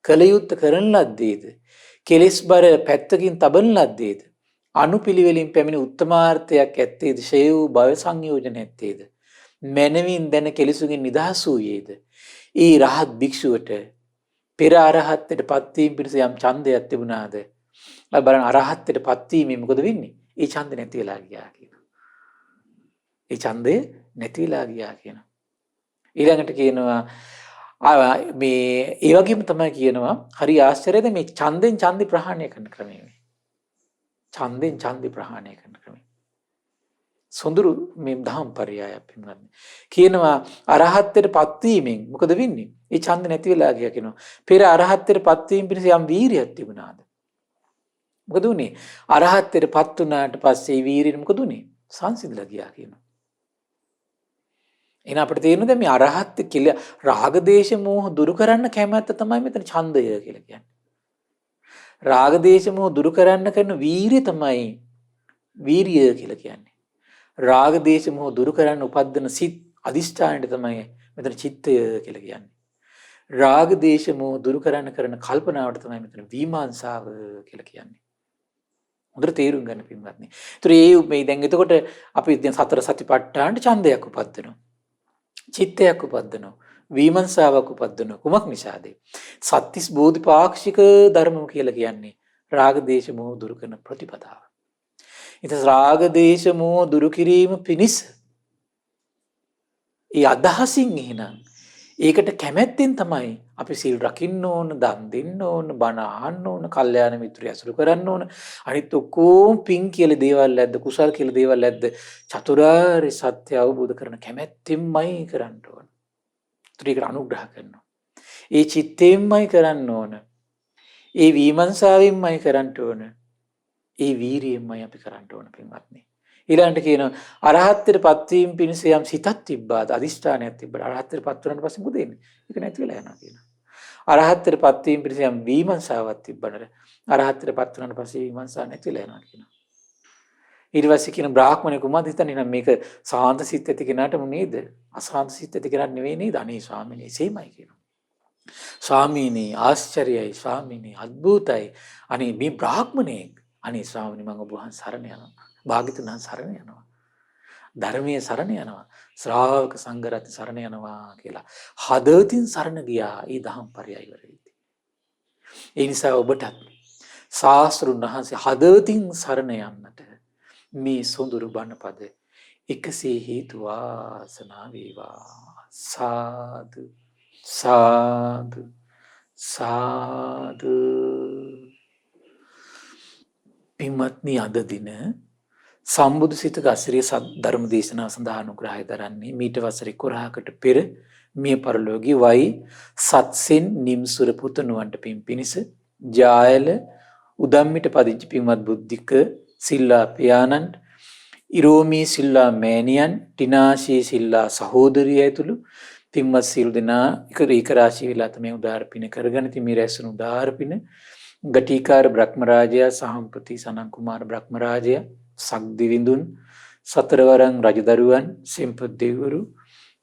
Speaker 1: කලයුත්ත කරන ලද්දේද. කෙලෙස් බර පැත්තකින් තබන ලද්දේද. අනුපිළිවෙලින් පැමිණි උත්තමාර්ථයක් ඇත්තේද. ශේ වූ භව සංයෝජන ඇත්තේද. මනවින් දැන කෙලෙසුගෙන් නිදහස් වූයේද. ඒ රහත් භික්ෂුවට පෙර අරහත්ත්වයට පත්වීම පිණිස යම් ඡන්දයක් තිබුණාද? බලන්න අරහත්ත්වයට පත්වීමෙන් මොකද වෙන්නේ? ඒ ඡන්දේ නැති වෙලා ගියා කියනවා. ඒ ඡන්දේ නැති වෙලා ගියා කියනවා. ඊළඟට කියනවා මේ ඒ වගේම තමයි කියනවා හරි ආශ්චර්යද මේ ඡන්දෙන් ඡන්දි ප්‍රහාණය කරන ක්‍රමය මේ. ඡන්දෙන් ඡන්දි ප්‍රහාණය කරන ක්‍රමය. සොඳුරු මේ දහම් පරයයක් පින්වත්නි. කියනවා අරහත්ත්වයට පත්වීමෙන් මොකද වෙන්නේ? ඒ ඡන්ද නැති වෙලා ගියා කියනවා. පෙර අරහත්ත්වයට පත්වීම පිණිස යම් වීරියක් තිබුණාද? මොකද උනේ? අරහත්ත්වයට පත් වුණාට පස්සේ වීරිය මොකද උනේ? සංසිඳලා ගියා කියනවා. එහෙනම් අපිට තේරෙනවා දැන් මේ අරහත් කියලා රාග දේශ මොහ දුරු කරන්න කැමැත්ත තමයි මෙතන ඡන්දය කියලා කියන්නේ. රාග දේශ මොහ දුරු කරන්න කරන වීරිය තමයි වීරිය කියලා කියන්නේ. රාග දේශ මොහ දුරු කරන්න උපදින සිත් අදිෂ්ඨානයට තමයි මෙතන චිත්තය කියලා කියන්නේ. රාග දේශ මොහ දුරු කරන්න කරන කල්පනාවට තමයි මෙතන විමර්ශාව කියලා කියන්නේ. හොඳට තේරුම් ගන්න පින්වත්නි. ඒතර මේ දැන් එතකොට අපි දැන් සතර සතිපට්ඨානට ඡන්දයක් උපදිනවා. චිත්තයක් උපදිනවා. විමර්ශාවක් උපදිනවා. කුමක් නිසාද? සත්‍තිස් බෝධිපාක්ෂික ධර්ම කියලා කියන්නේ රාග දේශ මොහ දුරු කරන ප්‍රතිපදාව. ඉතින් රාග දේශ මොහ දුරු කිරීම පිණිස ඒ අදහසින් එහෙනම් ඒකට කැමැත්තෙන් තමයි අපි සීල් රකින්න ඕන, දන් දෙන්න ඕන, බණ අහන්න ඕන, කල්යාණ මිත්‍රය ඇසුරු කරන්න ඕන. අනිත් ඔක්කොම පින් කියලා දේවල් ඇද්ද, කුසල් කියලා දේවල් ඇද්ද චතුරාර්ය සත්‍ය අවබෝධ කරන කැමැත්තෙන්මයි කරන්න ඕන. ඒකට අනුග්‍රහ කරනවා. ඒ චිත්තයෙන්මයි කරන්න ඕන. ඒ විමර්ශාවෙන්මයි කරන්න ඕන. ඒ වීරියෙන්මයි අපි කරන්න ඕන පින්වත්නි. ඊළඟට කියනවා අරහත්ත්වයට පත්වීම පිණිස යම් සිතක් තිබ්බාද අදිෂ්ඨානයක් තිබ්බාද අරහත්ත්වයට පත් වුණාට පස්සේ මොකද වෙන්නේ? ඒක නැති වෙලා යනවා කියනවා. අරහත්ත්වයට පත්වීම පිණිස යම් විමර්ශාවක් තිබ්බනට අරහත්ත්වයට පත් වුණාට පස්සේ විමර්ශා නැති වෙලා යනවා කියනවා. ඊට පස්සේ කියන බ්‍රාහ්මණය කුමාර හිතන්නේ නම් මේක සාන්ත සිත් ඇති කෙනාටම නේද? අසාන්ත සිත් ඇති කෙනාට නෙවෙයි නේද? අනේ ස්වාමීනි එසේමයි කියනවා. ස්වාමීනි ආශ්චර්යයි, ස්වාමීනි අద్భుතයි. අනේ මේ බ්‍රාහ්මණයෙක්. අනේ ස්වාමීනි මම ඔබ වහන්සේ සරණ යනවා. භාග්‍යතුන් වහන්සේ සරණ යනවා. ධර්මයේ සරණ යනවා. ශ්‍රාවක සංඝරත්න සරණ යනවා කියලා හදවතින් සරණ ගියා. ඒ දහම් පරයය ඉවරෙද්දී. ඒ නිසා ඔබටත් ශාස්ත්‍රුන් වහන්සේ හදවතින් සරණ යන්නට මේ සොඳුරු බණ පද එකසේ හේතු වාසනා වේවා. සාදු සාදු සාදු. පින්වත්නි අද දින සම්බුදු සිතක අසිරිය ධර්ම දේශනාව සඳහා අනුග්‍රහය දරන්නේ මීට වසර 11කට පෙර මිය පරලෝකී වයි සත්සෙන් නිම්සුර පුතණුවන්ට පින් පිනිස ජායල උදම්මිට පදිංචි පින්වත් බුද්ධික සිල්ලා පියාණන්ට ඉරෝමී සිල්ලා මෑණියන් ටිනාශී සිල්ලා සහෝදරිය ඇතුළු පින්වත් සිල් දෙනා එක රාශී වෙලා තමයි උදාාර පින කරගෙන ඉතින් මේ රැස්වන උදාාර පින ගටිකාර බ්‍රහ්මරාජයා සහම්පති සනන් කුමාර බ්‍රහ්මරාජයා සක්දිවිඳුන් සතරවරන් රජදරුවන් සෙම්පත් දෙවිවරු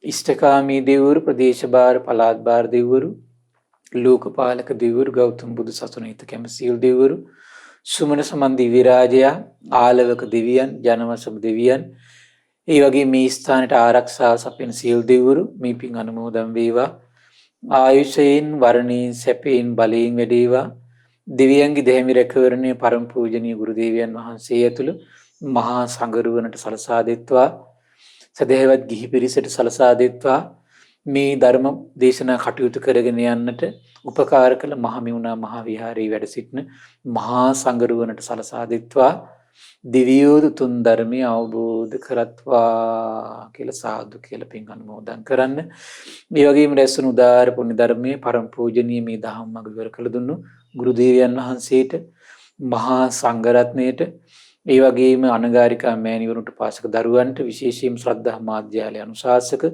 Speaker 1: ඉෂ්ඨකාමී දෙවිවරු ප්‍රදේශභාර පළාත් භාර දෙවිවරු ලෝකපාලක දෙවිවරු ගෞතම බුදු සසුන හිත කැම සීල් දෙවිවරු සුමන සමන් දිව්‍ය රාජයා ආලවක දෙවියන් ජනවසම දෙවියන් ඒ වගේ මේ ස්ථානට ආරක්ෂාව සපයන සීල් දෙවිවරු මේ පින් අනුමෝදන් වේවා. ආයුෂයෙන් වර්ණයෙන් සැපයෙන් බලයෙන් වැඩේවා. දෙවියන්ගේ දෙහිමි රැකවරණය පරම පූජනීය ගුරු දේවයන් වහන්සේ ඇතුළු මහා සංඝරුවනට සලසා දෙත්වා. සදේවත් ගිහි පිරිසට සලසා දෙත්වා. මේ ධර්ම දේශනා කටයුතු කරගෙන යන්නට උපකාර කළ මහමෙවුනා මහා විහාරයේ වැඩ සිටින මහා සංඝරුවනට සලසා දෙත්වා. දිවියෝදු තුන් ධර්මය අවබෝධ කරත්වා කියලා සාදු කියලා පින් අනුමෝදන් කරන්න. මේ වගේම රැස්වුණු උදාාර පුණ්‍ය ධර්මයේ පරම පූජනීය මේ දහම් මඟ විවර කළ දුන්නු ගුරු දේවයන් වහන්සේට මහා සංඝරත්නයට ඒ වගේම අනගාരികා මෑණිවරුන්ට පාසක දරුවන්ට විශේෂයෙන් ශ්‍රද්ධා මාධ්‍යාලය අනුශාසක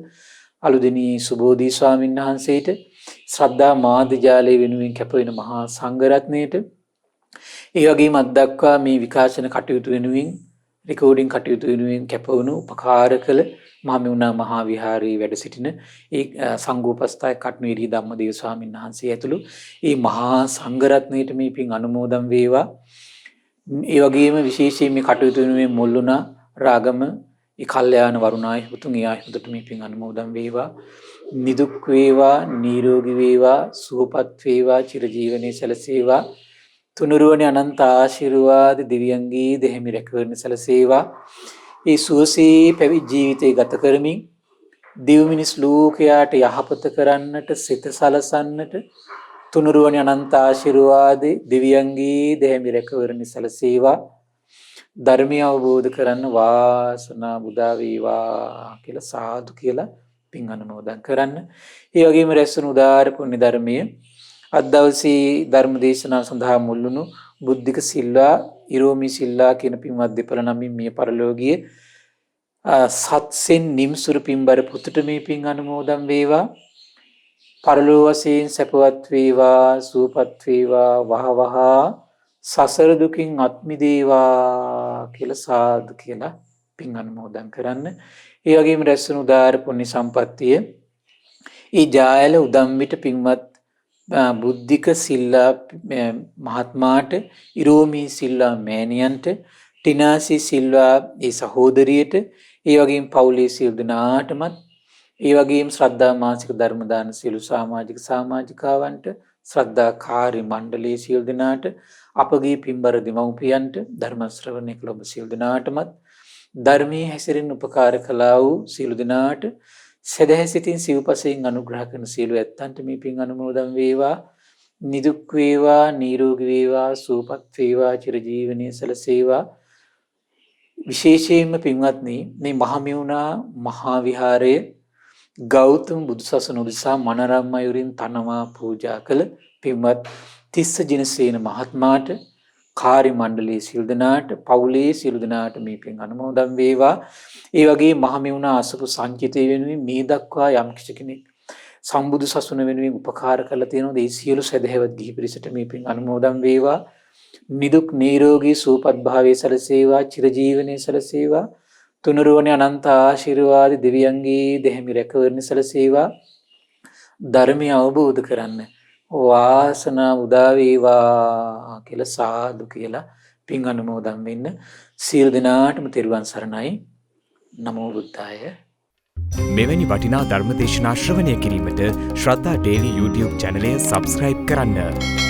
Speaker 1: අලුදෙනී සුබෝධි ස්වාමීන් වහන්සේට ශ්‍රද්ධා මාධ්‍යාලය වෙනුවෙන් කැපවෙන මහා සංඝරත්නයට ඒ වගේම අත්දක්වා මේ විකාශන කටයුතු වෙනුවෙන් රෙකෝඩින් කටයුතු වෙනුවෙන් කැපවුණු උපකාර කළ මහමෙවුනා මහා විහාරයේ වැඩ සිටින ඒ සංඝෝපස්ථායක කටුනීරි ධම්මදේව ස්වාමීන් වහන්සේ ඇතුළු ඒ මහා සංඝරත්නයට මේ පින් අනුමෝදන් වේවා. ඒ වගේම විශේෂයෙන් මේ කටයුතු වෙනුවෙන් මුල්ුණා රාගම ඒ කල්යාණ වරුණායි හුතුන් ඒ ආයුධට මේ පින් අනුමෝදන් වේවා. නිදුක් වේවා, නිරෝගී වේවා, සුවපත් වේවා, චිරජීවනයේ සැලසේවා. තුනුරුවනේ අනන්ත ආශිර්වාද දිව්‍යංගී දෙහිමි රැකවරණ සැලසේවා. ඒ සුවසේ පැවිදි ජීවිතය ගත කරමින් දිව් මිනිස් ලෝකයාට යහපත කරන්නට සිත සලසන්නට තුනුරුවනේ අනන්ත ආශිර්වාද දිව්‍යංගී දෙහිමි රැකවරණ සැලසේවා. ධර්මය අවබෝධ කරන්න වාසනාව උදා වේවා කියලා සාදු කියලා පින් අනුමෝදන් කරන්න. ඒ වගේම රැස්වුණු උදාාර පුණ්‍ය ධර්මයේ අද දවසේ ධර්ම දේශනාව සඳහා මුල්ුණු බුද්ධික සිල්වා ඉරෝමි සිල්ලා කියන පින්වත් දෙපළ නමින් මිය පරලෝකීය සත්සෙන් නිම්සුරු පින්බර පුතුට මේ පින් අනුමෝදන් වේවා. පරලෝ වශයෙන් සැපවත් වේවා, සුවපත් වේවා, වහවහ සසර දුකින් අත් මිදේවා කියලා සාදු කියලා පින් අනුමෝදන් කරන්න. ඒ වගේම රැස්වුණු උදාාර පුණ්‍ය සම්පත්තිය ඒ ජායල උදම්මිට පින්වත් බුද්ධික සිල්ලා මහත්මාට, ඉරෝමි සිල්ලා මෑණියන්ට, ටිනාසි සිල්වා ඒ සහෝදරියට, ඒ වගේම පවුලේ සියලු දෙනාටමත්, ඒ වගේම ශ්‍රද්ධා මාසික ධර්ම දාන සියලු සමාජික සමාජිකාවන්ට, ශ්‍රද්ධා කාර්ය මණ්ඩලයේ සියලු දෙනාට අපගේ පින්බර දෙමව්පියන්ට ධර්ම ශ්‍රවණය කළ ඔබ සියලු දෙනාටමත් ධර්මයේ හැසිරෙන්න උපකාර කළා වූ සියලු දෙනාට සදහැ සිතින් සිව්පසයෙන් අනුග්‍රහ කරන සියලු ඇත්තන්ට මේ පින් අනුමෝදන් වේවා. නිදුක් වේවා, නිරෝගී වේවා, සුවපත් වේවා, චිරජීවනයේ සැලසේවා. විශේෂයෙන්ම පින්වත්නි, මේ මහමෙවුනා මහා විහාරයේ ගෞතම බුදුසසුන උදෙසා මනරම් මයුරින් තනවා පූජා කළ පින්වත් තිස්ස ජිනසේන මහත්මයාට, කාර්ය මණ්ඩලයේ සියලු දෙනාට, පවුලේ සියලු දෙනාට මේ පින් අනුමෝදන් වේවා. ඒ වගේ මහමෙවුනා අසපු සංචිතය වෙනුවෙන් මේ දක්වා යම් කිසි කෙනෙක් සම්බුදු සසුන වෙනුවෙන් උපකාර කරලා තියෙනවා. ඒ සියලු සදහැවත් ගිහි පිරිසට මේ පින් අනුමෝදන් වේවා. නිදුක් නිරෝගී සුවපත් භාවයේ සැලසේවා, චිරජීවනයේ සැලසේවා. තුනුරුවනේ අනන්ත ආශිර්වාද දෙවියන්ගේ දෙහිමි රැකවරණ සැලසේවා. ධර්මය අවබෝධ කරන්න වාසනාව උදා වේවා කියලා සාදු කියලා පින් අනුමෝදන් වෙන්න. සියලු දෙනාටම තෙරුවන් සරණයි. නමෝ බුද්ධාය.
Speaker 2: මෙවැනි වටිනා ධර්මදේශනා ශ්‍රවණය කිරීමට ශ්‍රද්ධා ඩේලි YouTube චැනලය සබස්ක්‍රයිබ් කරන්න.